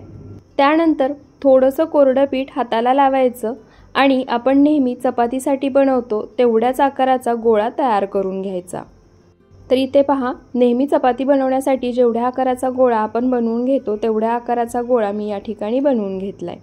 त्यानंतर थोडंसं कोरडं पीठ हाताला लावायचं आणि आपण नेहमी चपातीसाठी बनवतो तेवढ्याच आकाराचा गोळा तयार करून घ्यायचा। तर इथे पहा, नेहमी चपाती बनवण्यासाठी जेवढ्या आकाराचा गोळा आपण बनवून घेतो तेवढ्या आकाराचा गोळा मी या ठिकाणी बनवून घेतलाय।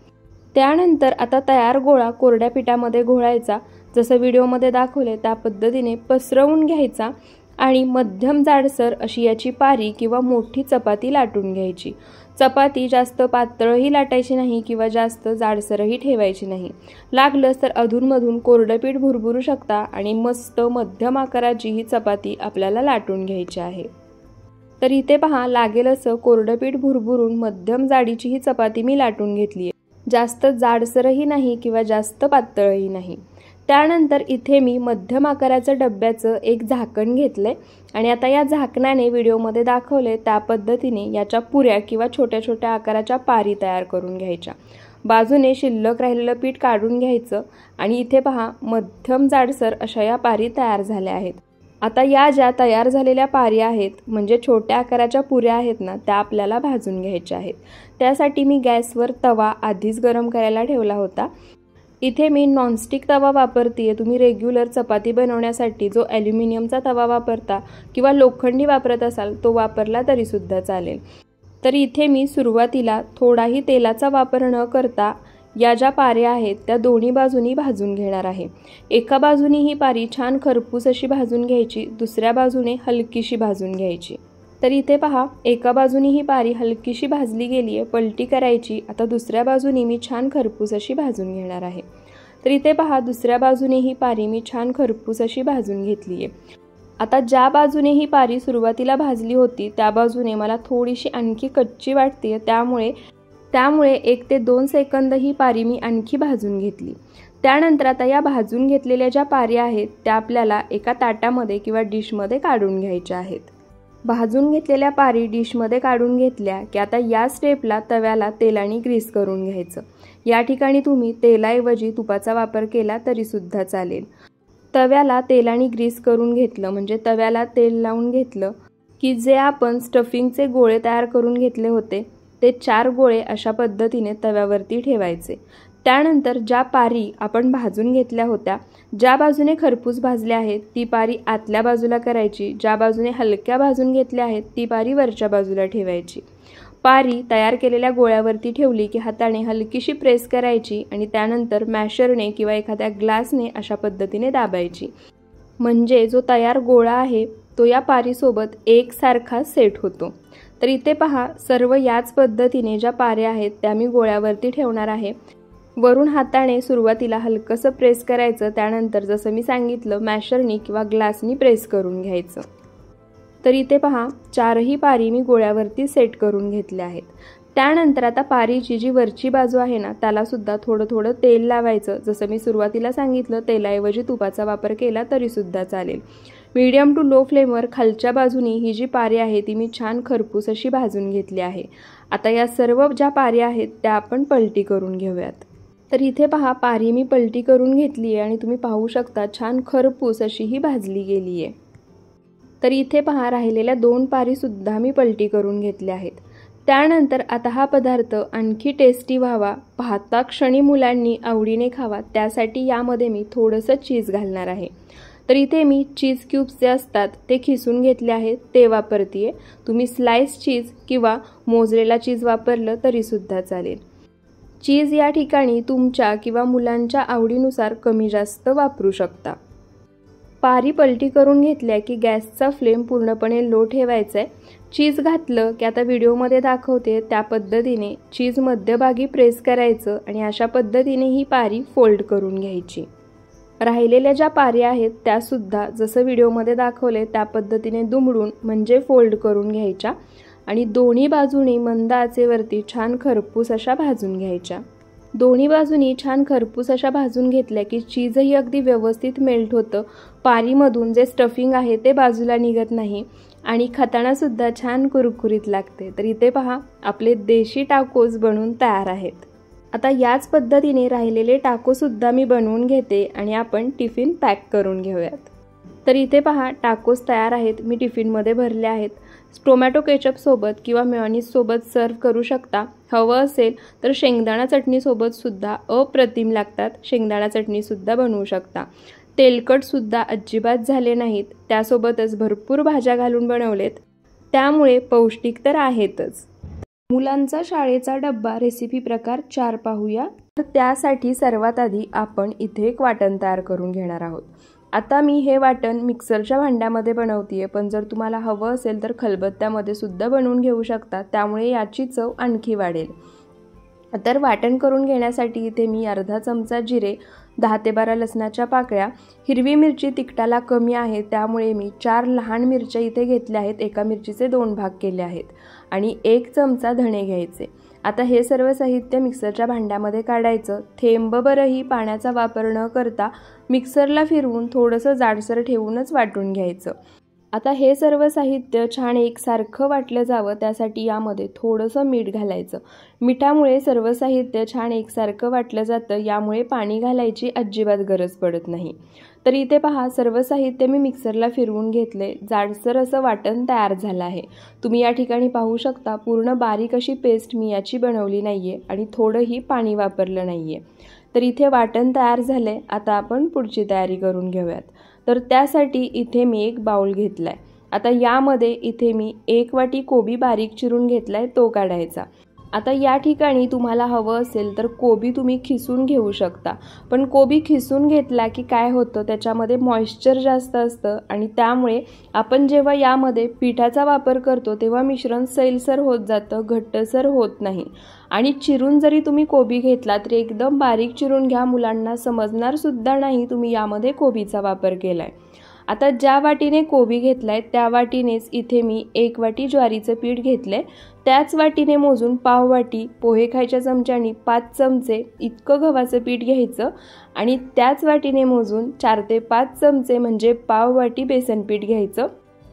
त्यानंतर आता तयार गोळा कोरड्या पिठामध्ये घोळायचा, जसं व्हिडिओमध्ये दाखवले त्या पद्धतीने पसरवून घ्यायचा आणि मध्यम जाडसर अशी याची पारी किंवा मोठी चपाती लाटून घ्यायची। चपाती जास्त पातळही लाटायची नाही किंवा जास्त जाडसरही ठेवायची नाही। लागलंच तर अधूनमधून कोरडं पीठ भुरभुरू शकता आणि मस्त मध्यम आकाराची ही चपाती आपल्याला लाटून घ्यायची आहे। तर इथे पहा, लागेल असं कोरडं पीठ भुरभुरून मध्यम जाडीची ही चपाती मी लाटून घेतली आहे। जास्त जाडसरही नाही किंवा जास्त पातळही नाही। त्यानंतर इथे मी मध्यम आकाराचं डब्याचं एक झाकण घेतलंय आणि आता या झाकणाने व्हिडिओमध्ये दाखवले त्या पद्धतीने याच्या पुऱ्या किंवा छोट्या छोट्या आकाराच्या पारी तयार करून घ्यायच्या। बाजूने शिल्लक राहिलेलं पीठ काढून घ्यायचं आणि इथे पहा, मध्यम जाडसर अशा या पारी तयार झाल्या आहेत। आता या ज्या तयार झालेल्या पारी आहेत म्हणजे छोट्या आकाराच्या पुऱ्या आहेत ना, त्या आपल्याला भाजून घ्यायच्या आहेत। त्यासाठी मी गॅसवर तवा आधीच गरम करायला ठेवला होता। इथे मी नॉनस्टिक तवा वापरते। तुम्ही रेग्युलर चपाती बनवण्यासाठी जो ॲल्युमिनियमचा तवा वापरता किंवा लोखंडी वापरत असाल तो वापरला तरी सुद्धा चालेल। तर इथे मी सुरुवातीला थोडाही तेलाचा वापर न करता या ज्या पाऱ्या आहेत त्या दोन्ही बाजूनी भाजून घेणार आहे। एका बाजूनी ही पारी छान खरपूस अशी भाजून घ्यायची, दुसऱ्या बाजूने हलकीशी भाजून घ्यायची। तर इथे पहा, एका बाजूनी ही पारी हलकीशी भाजली गेली आहे, पलटी करायची। आता दुसऱ्या बाजूनी मी छान खरपूस अशी भाजून घेणार आहे। तर इथे पहा, दुसऱ्या बाजूने ही पारी मी छान खरपूस अशी भाजून घेतली आहे। आता ज्या बाजूने ही पारी सुरुवातीला भाजली होती त्या बाजूने मला थोडीशी आणखी कच्ची वाटते, त्यामुळे 1 ते 2 सेकंद ही पारी मी आणखी भाजून घेतली। त्यानंतर आता या भाजून घेतलेल्या ज्या पारी आहेत त्या आपल्याला एका ताटामध्ये किंवा डिशमध्ये काढून घ्यायच्या आहेत। भाजून घेतलेल्या पारी डिशमध्ये काढून घेतल्या की आता या स्टेपला तव्याला तेलाने ग्रीस करून घ्यायचं। या ठिकाणी तुम्ही तेलाऐवजी तुपाचा वापर केला तरी सुद्धा चालेल। तव्याला तेलाने ग्रीस करून घेतलं म्हणजे तव्याला तेल लावून घेतलं की जे आपण स्टफिंगचे गोळे तयार करून घेतले होते ते 4 गोळे अशा पद्धतीने तव्यावरती ठेवायचे। त्यानंतर ज्या पारी आपण भाजून घेतल्या होत्या, ज्या बाजूने खरपूस भाजल्या आहेत ती पारी आतल्या बाजूला करायची, ज्या बाजूने हलक्या भाजून घेतल्या आहेत ती पारी वरच्या बाजूला ठेवायची। पारी तयार केलेल्या गोळ्यावरती ठेवली की हाताने हलकीशी प्रेस करायची आणि त्यानंतर मॅशरने किंवा एखाद्या ग्लासने अशा पद्धतीने दाबायची, म्हणजे जो तयार गोळा आहे तो या पारीसोबत एकसारखा सेट होतो। तर इथे पहा, सर्व याच पद्धतीने ज्या पाऱ्या आहेत त्या मी गोळ्यावरती ठेवणार आहे। वरून हाताने सुरुवातीला हलकंसं प्रेस करायचं, त्यानंतर जसं मी सांगितलं मॅशरनी किंवा ग्लासनी प्रेस करून घ्यायचं। तर इथे पहा, चारही पारी मी गोळ्यावरती सेट करून घेतल्या आहेत। त्यानंतर आता पारीची जी वरची बाजू आहे ना, त्याला सुद्धा थोडं थोडं तेल लावायचं। जसं मी सुरुवातीला सांगितलं, तेलाऐवजी तुपाचा वापर केला तरी सुद्धा चालेल। मीडियम टू लो फ्लेमवर खालच्या बाजूनी ही जी पारी आहे ती मी छान खरपूस अशी भाजून घेतली आहे। आता या सर्व ज्या पारी आहेत त्या आपण पलटी करून घेऊयात। तर इथे पहा, पारी मी पलटी करून घेतली आहे आणि तुम्ही पाहू शकता छान खरपूस अशी ही भाजली गेली आहे। तर इथे पहा, राहिलेल्या 2 पारी सुद्धा मी पलटी करून घेतल्या आहेत। त्यानंतर आता हा पदार्थ आणखी टेस्टी व्हावा, पाहता क्षणी मुलांनी आवडीने खावा, त्यासाठी यामध्ये मी थोडंसं चीज घालणार आहे। तर इथे मी चीज क्यूब्स जे असतात ते खिसून घेतले आहेत, ते वापरतीये। तुम्ही स्लाइस चीज किंवा मोझरेला चीज वापरलं तरी सुद्धा चालेल। चीज या ठिकाणी तुमच्या किंवा मुलांच्या आवडीनुसार कमी जास्त वापरू शकता। पारी पलटी करून घेतल्या की गॅसचा फ्लेम पूर्णपणे लो ठेवायचा आहे। चीज घातलं की आता व्हिडिओमध्ये दाखवते त्या पद्धतीने चीज मध्यभागी प्रेस करायचं आणि अशा पद्धतीने ही पारी फोल्ड करून घ्यायची। राहिलेल्या ज्या पाऱ्या आहेत त्या सुद्धा जसं व्हिडिओमध्ये दाखवले त्या पद्धतीने दुमडून म्हणजे फोल्ड करून घ्यायच्या आणि दोन्ही बाजूनी मंद आचेवरती छान खरपूस अशा भाजून घ्यायच्या। दोन्ही बाजूनी छान खरपूस अशा भाजून घेतल्या की चीजही अगदी व्यवस्थित मेल्ट होतं, पारीमधून जे स्टफिंग आहे ते बाजूला निघत नाही आणि खाताना सुद्धा छान कुरकुरीत लागते। तर इथे पहा, आपले देशी टाकोस बनवून तयार आहेत। आता याच पद्धतीने राहिलेले टाकोसुद्धा मी बनवून घेते आणि आपण टिफिन पॅक करून घेऊयात। तर इथे पहा, टाकोस तयार आहेत, मी टिफिनमध्ये भरले आहेत। टोमॅटो केचप सोबत किंवा मेयोनीज सोबत सर्व करू शकता। हवं असेल तर शेंगदाणा चटणी सोबत सुद्धा अप्रतिम लागतात, शेंगदाणा चटणी सुद्धा बनवू शकता। तेलकट सुद्धा अजिबात झाले नाहीत, त्यासोबतच भरपूर भाज्या घालून बनवलेत, त्यामुळे पौष्टिक तर आहेतच। मुलांचा शाळेचा डब्बा रेसिपी प्रकार 4 पाहूया। तर त्यासाठी सर्वात आधी आपण इथे एक वाटण तयार करून घेणार आहोत। आता मी हे वाटण मिक्सरच्या भांड्यामध्ये बनवतीये, पण जर तुम्हाला हवं असेल तर खलबत्त्यामध्ये सुद्धा बनवून घेऊ शकता, त्यामुळे याची चव आणखी वाढेल। तर वाटण करून घेण्यासाठी इथे मी अर्धा चमचा जिरे, 10 ते 12 लसणाच्या पाकळ्या, हिरवी मिरची तिखटाला कमी आहे त्यामुळे मी 4 लहान मिरच्या इथे घेतल्या आहेत, एका मिरचीचे 2 भाग केले आहेत आणि 1 चमचा धणे घ्यायचे। आता हे सर्व साहित्य मिक्सरच्या भांड्यामध्ये काढायचं। थेंबभरही पाण्याचा वापर न करता मिक्सरला फिरवून थोडंसं जाडसर ठेवूनच वाटून घ्यायचं। आता हे सर्व साहित्य छान एकसारखं वाटलं जावं, त्यासाठी यामध्ये थोडंसं मीठ घालायचं। मिठामुळे सर्व साहित्य छान एकसारखं वाटलं जातं, यामुळे पाणी घालायची अजिबात गरज पडत नाही। तर इथे पहा, सर्व साहित्य मी मिक्सरला फिरवून घेतले, जाडसर असं वाटण तयार झालं आहे। तुम्ही या ठिकाणी पाहू शकता, पूर्ण बारीक अशी पेस्ट मी याची बनवली नाहीये आणि थोडंही पाणी वापरलं नाहीये। तर इथे वाटण तयार झालंय, आता आपण पुढची तयारी करून घेऊयात। तर त्यासाठी इथे मी एक बाउल घेतलाय। आता यामध्ये इथे मी 1 वाटी कोबी बारीक चिरून घेतलाय, तो काढायचा। आता या ठिकाणी तुम्हाला हवं असेल तर कोबी तुम्ही खिसून घेऊ शकता, पण कोबी खिसून घेतला की काय होतं, त्याच्यामध्ये मॉइश्चर जास्त असतं आणि त्यामुळे आपण जेव्हा यामध्ये पिठाचा वापर करतो तेव्हा मिश्रण सैलसर होत जातं, घट्टसर होत नाही। आणि चिरून जरी तुम्ही कोबी घेतला तरी एकदम बारीक चिरून घ्या, मुलांना समजणार सुद्धा नाही तुम्ही यामध्ये कोबीचा वापर केलाय। आता ज्या वाटीने कोबी घेतलाय त्या वाटीनेच इथे मी 1 वाटी ज्वारीचं पीठ घेतलंय, त्याच वाटीने मोजून पाव वाटी पोहे खायच्या चमच्यानी 5 चमचे इतकं गव्हाचं पीठ घ्यायचं आणि त्याच वाटीने मोजून 4 ते 5 चमचे म्हणजे पाव वाटी बेसन पीठ घ्यायचं।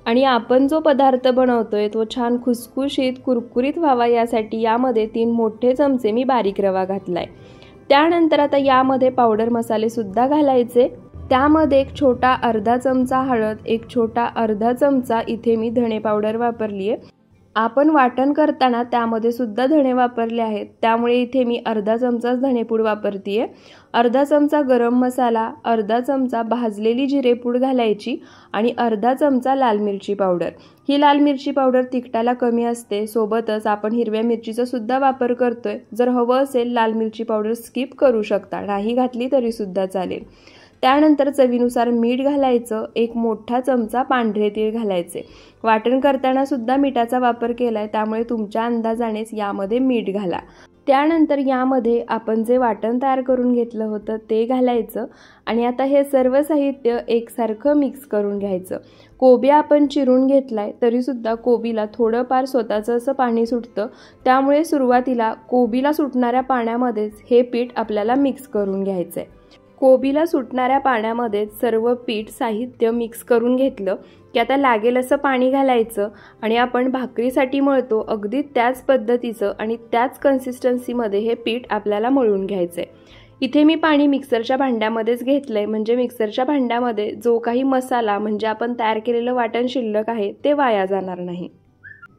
आणि आपण जो पदार्थ बनवतोय तो छान खुसखुशीत कुरकुरीत व्हावा यासाठी यामध्ये 3 मोठे चमचे मी बारीक रवा घातलाय। त्यानंतर आता यामध्ये पावडर मसाले सुद्धा घालायचे। त्यामध्ये 1 छोटा अर्धा चमचा हळद, 1 छोटा अर्धा चमचा इथे मी धणे पावडर वापरली आहे। आपण वाटण करताना त्यामध्ये सुद्धा धणे वापरले आहेत, त्यामुळे इथे मी अर्धा चमचाच धणेपूड वापरतीये। अर्धा चमचा गरम मसाला, अर्धा चमचा भाजलेली जिरेपूड घालायची आणि अर्धा चमचा लाल मिरची पावडर। ही लाल मिरची पावडर तिखटाला कमी असते, सोबतच आपण हिरव्या मिरचीचा सुद्धा वापर करतोय। जर हवं असेल लाल मिरची पावडर स्किप करू शकता, नाही घातली तरी सुद्धा चालेल। त्यानंतर चवीनुसार मीठ घालायचं, एक मोठा चमचा पांढरे तीळ घालायचे। वाटण करताना सुद्धा मिठाचा वापर केलाय, त्यामुळे तुमच्या अंदाजानेच यामध्ये मीठ घाला। त्यानंतर यामध्ये आपण जे वाटण तयार करून घेतलं होतं ते घालायचं आणि आता हे सर्व साहित्य एकसारखं मिक्स करून घ्यायचं। कोबी आपण चिरून घेतलाय, तरीसुद्धा कोबीला थोडंफार स्वतःचं असं पाणी सुटतं, त्यामुळे सुरुवातीला कोबीला सुटणाऱ्या पाण्यामध्येच हे पीठ आपल्याला मिक्स करून घ्यायचं आहे। कोबीला सुटणाऱ्या पाण्यामध्ये सर्व पीठ साहित्य मिक्स करून घेतलं की आता लागेल असं पाणी घालायचं आणि आपण भाकरीसाठी मळतो अगदी त्याच पद्धतीचं आणि त्याच कन्सिस्टन्सीमध्ये हे पीठ आपल्याला मळून घ्यायचं आहे। इथे मी पाणी मिक्सरच्या भांड्यामध्येच घेतलंय, म्हणजे मिक्सरच्या भांड्यामध्ये जो काही मसाला म्हणजे आपण तयार केलेलं वाटण शिल्लक आहे ते वाया जाणार नाही।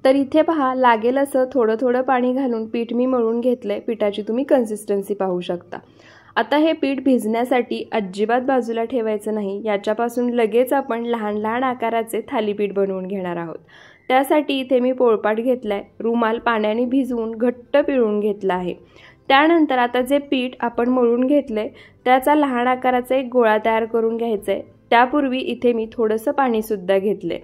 तर इथे पहा, लागेल असं थोडं थोडं पाणी घालून पीठ मी मळून घेतलंय। पिठाची तुम्ही कन्सिस्टन्सी पाहू शकता। आता हे पीठ भिजण्यासाठी अजिबात बाजूला ठेवायचं नाही, याच्यापासून लगेच आपण लहान लहान आकाराचे थालीपीठ बनवून घेणार आहोत। त्यासाठी इथे मी पोळपाट घेतलाय, रुमाल पाण्याने भिजवून घट्ट पिळून घेतला आहे। त्यानंतर आता जे पीठ आपण मळून घेतलंय त्याचा लहान आकाराचा एक गोळा तयार करून घ्यायचा आहे। त्यापूर्वी इथे मी थोडंसं पाणी सुद्धा घेतलंय।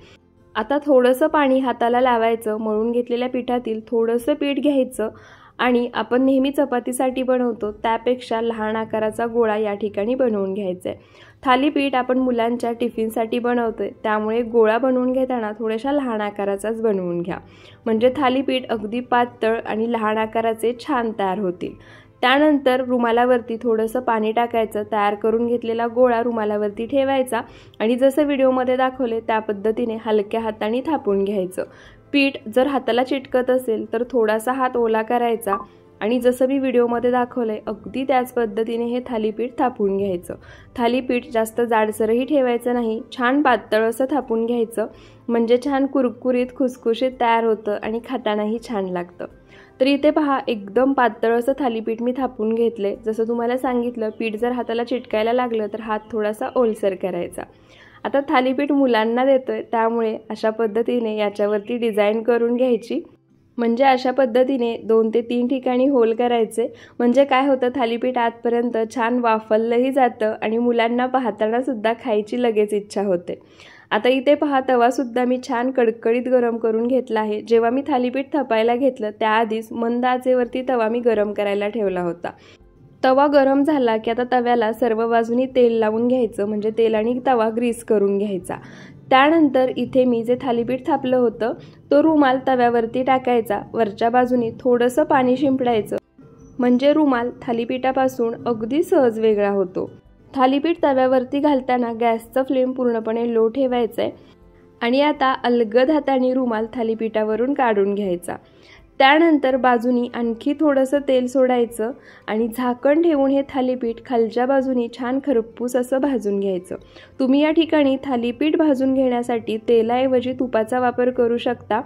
आता थोडंसं पाणी हाताला लावायचं, मळून घेतलेल्या पिठातील थोडंसं पीठ घ्यायचं आणि आपण नेहमी चपातीसाठी बनवतो त्यापेक्षा लहान आकाराचा गोळा या ठिकाणी बनवून घ्यायचा आहे। थालीपीठ आपण मुलांच्या टिफिनसाठी बनवतोय, त्यामुळे गोळा बनवून घेताना थोड्याशा लहान आकाराचाच बनवून घ्या, म्हणजे थालीपीठ अगदी पातळ आणि लहान आकाराचे छान तयार होतील। त्यानंतर रुमालावरती थोडंसं पाणी टाकायचं, तयार करून घेतलेला गोळा रुमालावरती ठेवायचा आणि जसं व्हिडिओमध्ये दाखवले त्या पद्धतीने हलक्या हाताने थापून घ्यायचं। पीठ जर हाताला चिटकत असेल तर थोडासा हात ओला करायचा आणि जसं मी व्हिडिओमध्ये दाखवलंय अगदी त्याच पद्धतीने हे थालीपीठ थापून घ्यायचं। थालीपीठ जास्त जाडसरही ठेवायचं नाही, छान पातळ असं थापून घ्यायचं, म्हणजे छान कुरकुरीत खुसखुशीत तयार होतं आणि खातानाही छान लागतं। तर इथे पहा, एकदम पातळ असं थालीपीठ मी थापून घेतले। जसं तुम्हाला सांगितलं, पीठ जर हाताला चिटकायला लागलं तर हात थोडासा ओलसर करायचा। आता थालीपीठ मुलांना देतोय, त्यामुळे अशा पद्धतीने याच्यावरती डिझाईन करून घ्यायची, म्हणजे अशा पद्धतीने 2 ते 3 ठिकाणी होल करायचे, म्हणजे काय होतं थालीपीठ आतपर्यंत छान वाफललंही जातं आणि मुलांना पाहताना सुद्धा खायची लगेच इच्छा होते। आता इथे पहा, तवा सुद्धा मी छान कडकडीत गरम करून घेतला आहे। जेव्हा मी थालीपीठ थापायला घेतलं त्याआधीच मंद आचेवरती तवा मी गरम करायला ठेवला होता। तवा गरम झाला की आता तव्याला सर्व बाजूनी तेल लावून घ्यायचं, म्हणजे तेलाने तवा ग्रीस करून घ्यायचा। त्यानंतर इथे मी जे थालीपीठ थापलं होतं तो रुमाल तव्यावरती टाकायचा, वरच्या बाजूनी थोडंसं पाणी शिंपडायचं, म्हणजे रुमाल थालीपीठापासून अगदी सहज वेगळा होतो। थालीपीठ तव्यावरती घालताना गॅसचा फ्लेम पूर्णपणे लो ठेवायचा आहे आणि आता अलगद हाताने रुमाल थालीपीठावरून काढून घ्यायचा। त्यानंतर बाजूनी आणखी थोडंसं तेल सोडायचं आणि झाकण ठेवून हे थालीपीठ खालच्या बाजूनी छान खरपूस असं भाजून घ्यायचं। तुम्ही या ठिकाणी थालीपीठ भाजून घेण्यासाठी तेलाऐवजी तुपाचा वापर करू शकता।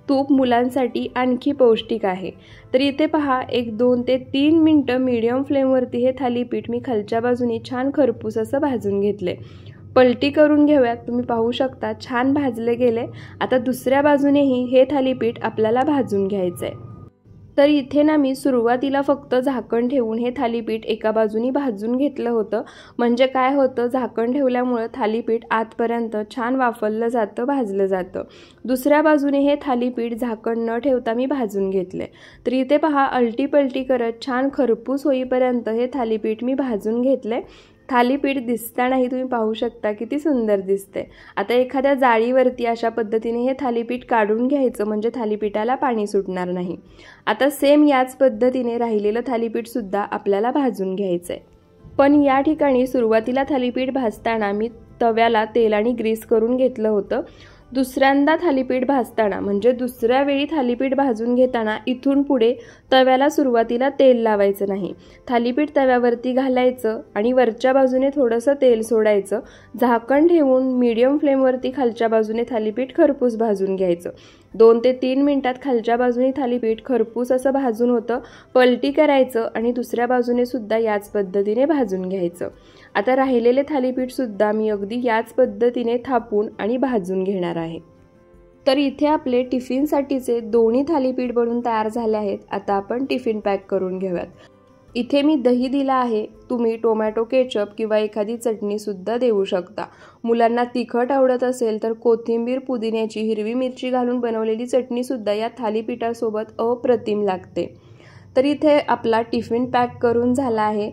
तूप मुलांसाठी आणखी पौष्टिक आहे। तर इथे पहा, एक 2 ते 3 मिनिटं मीडियम फ्लेमवरती हे थालीपीठ मी खालच्या बाजूनी छान खरपूस असं भाजून घेतले। पलटी करून घेऊयात, तुम्ही पाहू शकता छान भाजले गेले। आता दुसऱ्या बाजूनेही हे थालीपीठ आपल्याला भाजून घ्यायचं आहे। तर इथे ना मी सुरुवातीला फक्त झाकण ठेवून हे थालीपीठ एका बाजूनी भाजून घेतलं होतं, म्हणजे काय होतं झाकण ठेवल्यामुळे थालीपीठ आतपर्यंत छान वाफरलं जातं, भाजलं जातं। दुसऱ्या बाजूने हे थालीपीठ झाकण न ठेवता मी भाजून घेतले। तर इथे पहा, अलटी पलटी करत छान खरपूस होईपर्यंत हे थालीपीठ मी भाजून घेतले। थालीपीठ दिसतानाही तुम्ही पाहू शकता किती सुंदर दिसते। आता एखाद्या जाळीवरती अशा पद्धतीने हे थालीपीठ काढून घ्यायचं, म्हणजे थालीपीठाला पाणी सुटणार नाही। आता सेम याच पद्धतीने राहिलेलं थालीपीठ सुद्धा आपल्याला भाजून घ्यायचंय, पण या ठिकाणी सुरुवातीला थालीपीठ भाजताना मी तव्याला तेलाने ग्रीस करून घेतलं होतं। दुसऱ्यांदा थालीपीठ भाजताना, म्हणजे दुसऱ्या वेळी थालीपीठ भाजून घेताना इथून पुढे तव्याला सुरुवातीला तेल लावायचं नाही। थालीपीठ तव्यावरती घालायचं आणि वरच्या बाजूने थोडंसं तेल सोडायचं, झाकण ठेवून मीडियम फ्लेमवरती खालच्या बाजूने थालीपीठ खरपूस भाजून घ्यायचं। 2 ते 3 मिनिटात खालच्या बाजूने थालीपीठ खरपूस असं भाजून होतं। पलटी करायचं आणि दुसऱ्या बाजूने सुद्धा याच पद्धतीने भाजून घ्यायचं। आता राहिलेले थालीपीठ सुद्धा मी अगदी याच पद्धतीने थापून आणि भाजून घेणार आहे। तर इथे आपले टिफिनसाठीचे दोन्ही थालीपीठ बनवून तयार झाले आहेत। आता आपण टिफिन पॅक करून घेऊयात। इथे मी दही दिला आहे, तुम्ही टोमॅटो केचप किंवा एखादी चटणी सुद्धा देऊ शकता। मुलांना तिखट आवडत असेल तर कोथिंबीर, पुदिन्याची, हिरवी मिरची घालून बनवलेली चटणी सुद्धा या थालीपीठासोबत अप्रतिम लागते। तर इथे आपला टिफिन पॅक करून झाला आहे।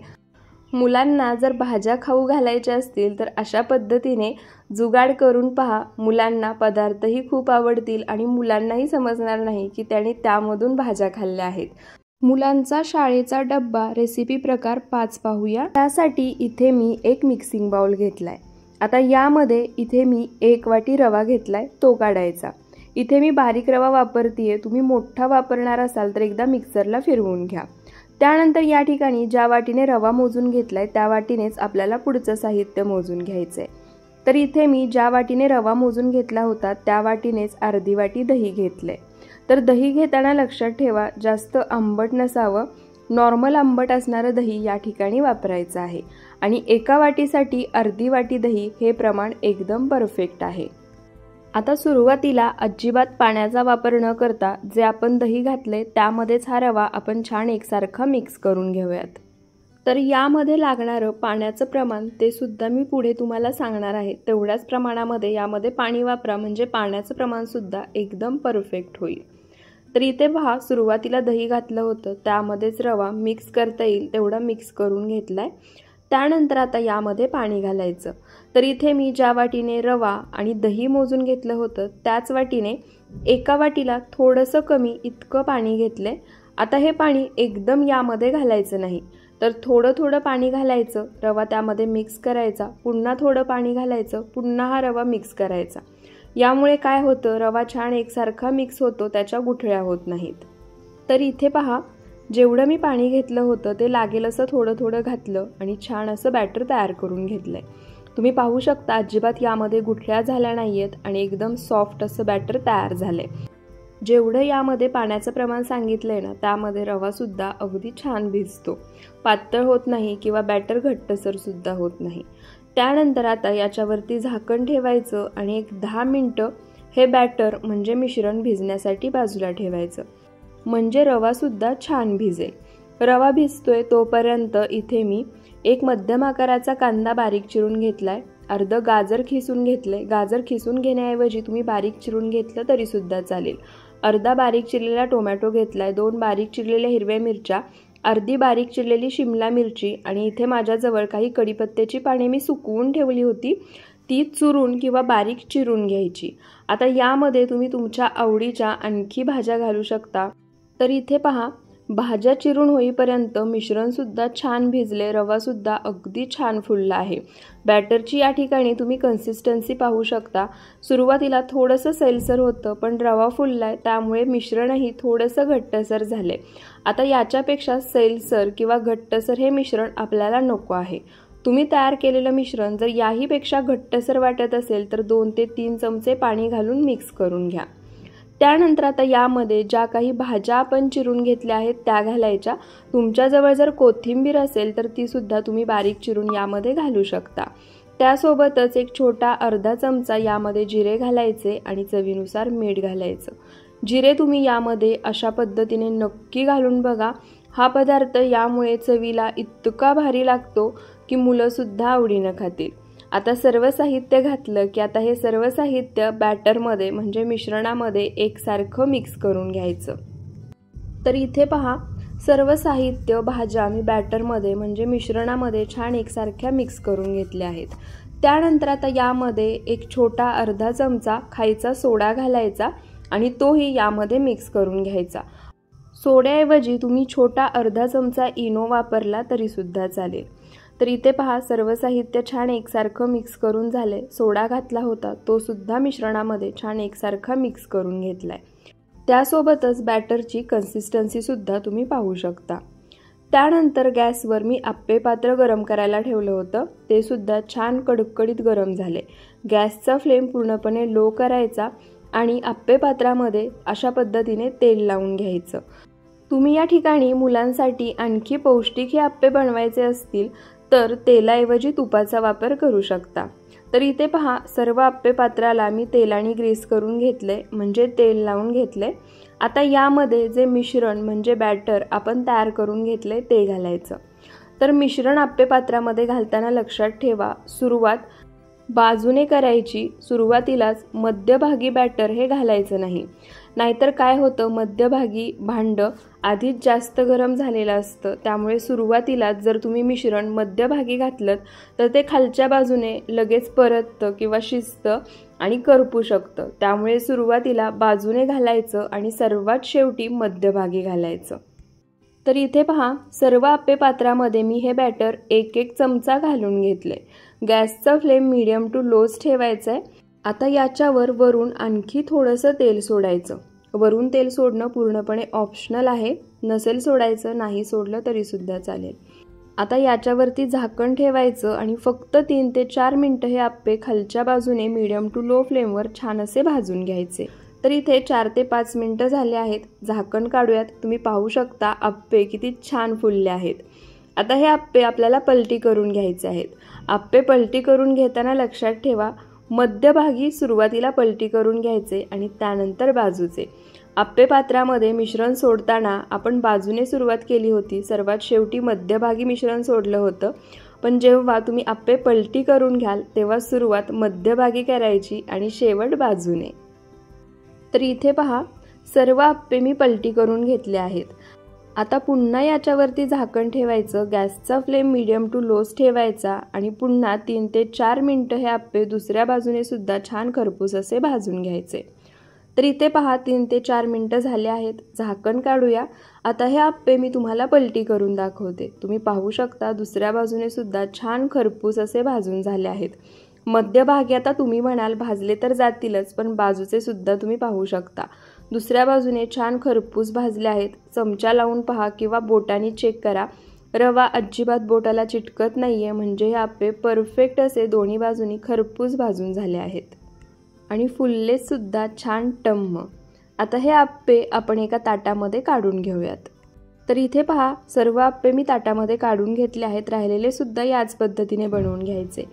मुलांना जर भाज्या खाऊ घालायच्या असतील तर अशा पद्धतीने जुगाड करून पहा, मुलांना पदार्थही खूप आवडतील आणि मुलांनाही समजणार नाही की त्यांनी त्यामधून भाज्या खाल्ल्या आहेत। मुलांचा शाळेचा डब्बा रेसिपी प्रकार 5 पाहूया। त्यासाठी इथे मी एक मिक्सिंग बाउल घेतलाय। आता यामध्ये इथे मी 1 वाटी रवा घेतलाय, तो काढायचा। इथे मी बारीक रवा वापरतीये, तुम्ही मोठा वापरणार असाल तर एकदा मिक्सरला फिरवून घ्या। त्यानंतर या ठिकाणी ज्या वाटीने रवा मोजून घेतलाय त्या वाटीनेच आपल्याला पुढचं साहित्य मोजून घ्यायचंय। तर इथे मी ज्या वाटीने रवा मोजून घेतला होता त्या वाटीनेच अर्धी वाटी दही घेतले। तर दही घेताना लक्षात ठेवा, जास्त आंबट नसावं, नॉर्मल आंबट असणारं दही या ठिकाणी वापरायचं आहे आणि एका वाटीसाठी अर्धी वाटी दही हे प्रमाण एकदम परफेक्ट आहे। आता सुरुवातीला अजिबात पाण्याचा वापर न करता जे आपण दही घातले त्यामध्येच हा रवा आपण छान एकसारखा मिक्स करून घेऊयात। तर यामध्ये लागणारं पाण्याचं प्रमाण ते सुद्धा मी पुढे तुम्हाला सांगणार आहे, तेवढ्याच प्रमाणामध्ये यामध्ये पाणी वापरा, म्हणजे पाण्याचं प्रमाण सुद्धा एकदम परफेक्ट होईल। तर इथे पहा, सुरुवातीला दही घातलं होतं त्यामध्येच रवा मिक्स करता येईल तेवढा मिक्स करून घेतलाय। त्यानंतर आता यामध्ये पाणी घालायचं। तर इथे मी ज्या वाटीने रवा आणि दही मोजून घेतलं होतं त्याच वाटीने एका वाटीला थोडंसं कमी इतकं पाणी घेतलंय। आता हे पाणी एकदम यामध्ये घालायचं नाही, तर थोडं थोडं पाणी घालायचं, रवा त्यामध्ये मिक्स करायचा, पुन्हा थोडं पाणी घालायचं, पुन्हा हा रवा मिक्स करायचा। यामुळे काय होतं, रवा छान एकसारखा मिक्स होतो, त्याच्या गुठळ्या होत नाहीत। तर इथे पहा, जेवढं मी पाणी घेतलं होतं ते लागेल असं थोडं थोडं घातलं आणि छान असं बॅटर तयार करून घेतलंय। तुम्ही पाहू शकता अजिबात यामध्ये गुठळ्या झाल्या नाहीयेत आणि एकदम सॉफ्ट असं बॅटर तयार झालंय। जेवढं यामध्ये पाण्याचं प्रमाण सांगितलंय ना त्यामध्ये रवा सुद्धा अगदी छान भिजतो, पातळ होत नाही किंवा बॅटर घट्टसर सुद्धा होत नाही। त्यानंतर आता याच्यावरती झाकण ठेवायचं आणि एक 10 मिनिटं हे बॅटर म्हणजे मिश्रण भिजण्यासाठी बाजूला ठेवायचं, म्हणजे रवा सुद्धा छान भिजेल। रवा भिजतोय तोपर्यंत इथे मी एक मध्यम आकाराचा कांदा बारीक चिरून घेतलाय, अर्ध गाजर खिसून घेतले। गाजर खिसून घेण्याऐवजी तुम्ही बारीक चिरून घेतलं तरी सुद्धा चालेल। अर्धा बारीक चिरलेला टोमॅटो घेतलाय, 2 बारीक चिरलेल्या हिरव्या मिरच्या, अर्धी बारीक चिरलेली शिमला मिरची आणि इथे माझ्याजवळ काही कढीपत्त्याची पाने मी सुकवून ठेवली होती, ती चुरून किंवा बारीक चिरून घ्यायची। आता यामध्ये तुम्ही तुमच्या आवडीच्या आणखी भाज्या घालू शकता। तर इथे पहा, भाज्या चिरून होईपर्यंत मिश्रण सुद्धा छान भिजले, रवा सुद्धा अगदी छान फुलला आहे। बॅटरची या ठिकाणी तुम्ही कन्सिस्टन्सी पाहू शकता, सुरुवातीला थोडंसं सैलसर होतं पण रवा फुललाय त्यामुळे मिश्रणही थोडंसं घट्टसर झाले। आता याच्यापेक्षा सैलसर किंवा घट्टसर हे मिश्रण आपल्याला नको आहे। तुम्ही तयार केलेलं मिश्रण जर याहीपेक्षा घट्टसर वाटत असेल तर 2 ते 3 चमचे पाणी घालून मिक्स करून घ्या। त्यानंतर आता यामध्ये ज्या काही भाज्या आपण चिरून घेतल्या आहेत त्या घालायच्या। तुमच्याजवळ जर कोथिंबीर असेल तर ती सुद्धा तुम्ही बारीक चिरून यामध्ये घालू शकता। त्यासोबतच एक छोटा अर्धा चमचा यामध्ये जिरे घालायचे आणि चवीनुसार मीठ घालायचं। जिरे तुम्ही यामध्ये अशा पद्धतीने नक्की घालून बघा, हा पदार्थ यामुळे चवीला इतका भारी लागतो की मुलं सुद्धा आवडीनं खातील। आता सर्व साहित्य घातलं की आता हे सर्व साहित्य बॅटरमध्ये म्हणजे मिश्रणामध्ये एकसारखं मिक्स करून घ्यायचं। तर इथे पहा, सर्व साहित्य भाज्या मी बॅटरमध्ये म्हणजे मिश्रणामध्ये छान एकसारख्या मिक्स करून घेतल्या आहेत। त्यानंतर आता यामध्ये एक छोटा अर्धा चमचा खायचा सोडा घालायचा आणि तोही यामध्ये मिक्स करून घ्यायचा। सोड्याऐवजी तुम्ही छोटा अर्धा चमचा इनो वापरला तरी सुद्धा चालेल। तर इथे पहा, सर्व साहित्य छान एकसारखं मिक्स करून झाले। सोडा घातला होता तो सुद्धा मिश्रणामध्ये छान एकसारखा मिक्स करून घेतलाय। त्यासोबतच बॅटरची कन्सिस्टन्सी सुद्धा तुम्ही पाहू शकता। त्यानंतर गॅसवर मी आप्पे पात्र गरम करायला ठेवलं होतं, ते सुद्धा छान कडकडीत गरम झाले। गॅसचा फ्लेम पूर्णपणे लो करायचा आणि आप्पे पात्रामध्ये अशा पद्धतीने तेल लावून घ्यायचं। तुम्ही या ठिकाणी मुलांसाठी आणखी पौष्टिक हे आप्पे बनवायचे असतील तर तेलाऐवजी तुपाचा वापर करू शकता। तर इथे पहा, सर्व आप्पे पात्राला मी तेलाने ग्रीस करून घेतले, म्हणजे तेल लावून घेतले। आता यामध्ये जे मिश्रण म्हणजे बॅटर आपण तयार करून घेतले ते घालायचं। तर मिश्रण आप्पे पात्रामध्ये घालताना लक्षात ठेवा, सुरुवात बाजूने करायची। सुरुवातीलाच मध्यभागी बॅटर हे घालायचं नाही, नाहीतर काय होतं, मध्यभागी भांडं आधीच जास्त गरम झालेलं असतं, त्यामुळे सुरुवातीलाच जर तुम्ही मिश्रण मध्यभागी घातलं तर ते खालच्या बाजूने लगेच परततं किंवा शिजतं आणि करपू शकतं। त्यामुळे सुरुवातीला बाजूने घालायचं आणि सर्वात शेवटी मध्यभागी घालायचं। तर इथे पहा, सर्व आप्पे पात्रामध्ये मी हे बॅटर एक एक चमचा घालून घेतले। गॅसचा फ्लेम मीडियम टू लोच ठेवायचा आहे। आता याच्यावर वरून आणखी थोडंसं तेल सोडायचं। वरून तेल सोडणं पूर्णपणे ऑप्शनल आहे, नसेल सोडायचं, नाही सोडलं तरी सुद्धा चालेल। आता याच्यावरती झाकण ठेवायचं आणि फक्त 3 ते 4 मिनिटं हे आप्पे खालच्या बाजूने मीडियम टू लो फ्लेमवर छान असे भाजून घ्यायचे। तर इथे 4 ते 5 मिनिटं झाले आहेत। झाकण काढूयात। तुम्ही पाहू शकता आप्पे किती छान फुलले आहेत। आता हे आप्पे आपल्याला पलटी करून घ्यायचे आहेत। आप्पे पलटी करून घेताना लक्षात ठेवा, मध्यभागी सुरुवातीला पलटी करून घ्यायचे आणि त्यानंतर बाजूचे। आप्पे पात्रामध्ये मिश्रण सोडताना आपण बाजूने सुरुवात केली होती, सर्वात शेवटी मध्यभागी मिश्रण सोडलं होतं, पण जेव्हा तुम्ही आप्पे पलटी करून घ्याल तेव्हा सुरुवात मध्यभागी करायची आणि शेवट बाजूने। तर इथे पहा, सर्व आप्पे मी पलटी करून घेतले आहेत। आता पुन्हा याच्यावरती झाकण ठेवायचं, गॅसचा फ्लेम मीडियम टू लोच ठेवायचा आणि पुन्हा 3 ते 4 मिनिटं हे आप्पे दुसऱ्या बाजूने सुद्धा छान खरपूस असे भाजून घ्यायचे। तर इथे पहा, 3 ते 4 मिनिटं झाले आहेत। झाकण काढूया। आता हे आप्पे मी तुम्हाला पलटी करून दाखवते। तुम्ही पाहू शकता दुसऱ्या बाजूने सुद्धा छान खरपूस असे भाजून झाले आहेत। मध्यभागी आता तुम्ही म्हणाल भाजले तर जातीलच, पण बाजूचे सुद्धा तुम्ही पाहू शकता दुसऱ्या बाजूने छान खरपूस भाजले आहेत। चमचा लावून पहा किंवा बोटाने चेक करा, रवा अजिबात बोटाला चिटकत नाहीये, म्हणजे हे आप्पे परफेक्ट असे दोन्ही बाजूनी खरपूस भाजून झाले आहेत आणि फुलले सुद्धा छान टम्म। आता हे आप्पे आपण एका ताटामध्ये काढून घेऊयात। तर इथे पहा, सर्व आप्पे मी ताटामध्ये काढून घेतले आहेत। राहिलेले सुद्धा याच पद्धतीने बनवून घ्यायचे।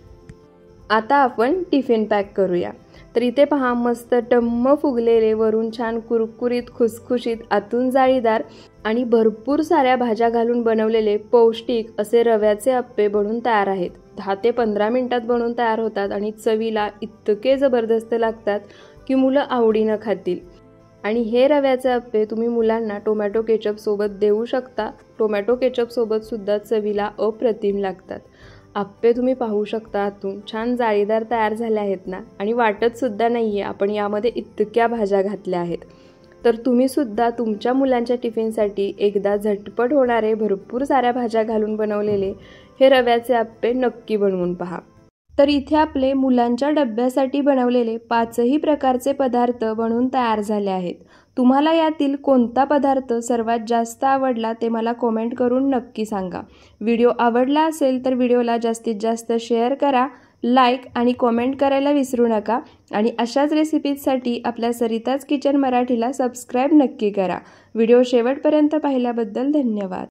आता आपण टिफिन पॅक करूया। तर इथे पहा, मस्त टम्म फुगलेले, वरून छान कुरकुरीत खुसखुशीत, आतून जाळीदार आणि भरपूर साऱ्या भाज्या घालून बनवलेले पौष्टिक असे रव्याचे आप्पे बनून तयार आहेत। 10 ते 15 मिनिटात बनवून तयार होतात आणि चवीला इतके जबरदस्त लागतात की मुलं आवडीनं खातील। आणि हे रव्याचे आप्पे तुम्ही मुलांना टोमॅटो केचप सोबत देऊ शकता। टोमॅटो केचप सोबत सुद्धा चवीला अप्रतिम लागतात। आप्पे तुम्ही पाहू शकता आतून छान जाळीदार तयार झाले आहेत ना, आणि वाटत सुद्धा नाहीये आपण यामध्ये इतक्या भाज्या घातल्या आहेत। तर तुम्ही सुद्धा तुमच्या मुलांच्या टिफिनसाठी एकदा झटपट होणारे भरपूर साऱ्या भाज्या घालून बनवलेले हे रव्याचे आप्पे नक्की बनवून पहा। तर इथे आपले मुलांच्या डब्यासाठी बनवलेले 5ही प्रकारचे पदार्थ बनवून तयार झाले आहेत। तुम्हाला यातील कोणता पदार्थ सर्वात जास्त आवडला ते मला कमेंट करून नक्की सांगा। व्हिडिओ आवडला असेल तर व्हिडिओला जास्तीत जास्त शेअर करा, लाईक आणि कमेंट करायला विसरू नका आणि अशाच रेसिपीजसाठी आपल्या सरिताज किचन मराठीला सबस्क्राईब नक्की करा। व्हिडिओ शेवटपर्यंत पाहिल्याबद्दल धन्यवाद।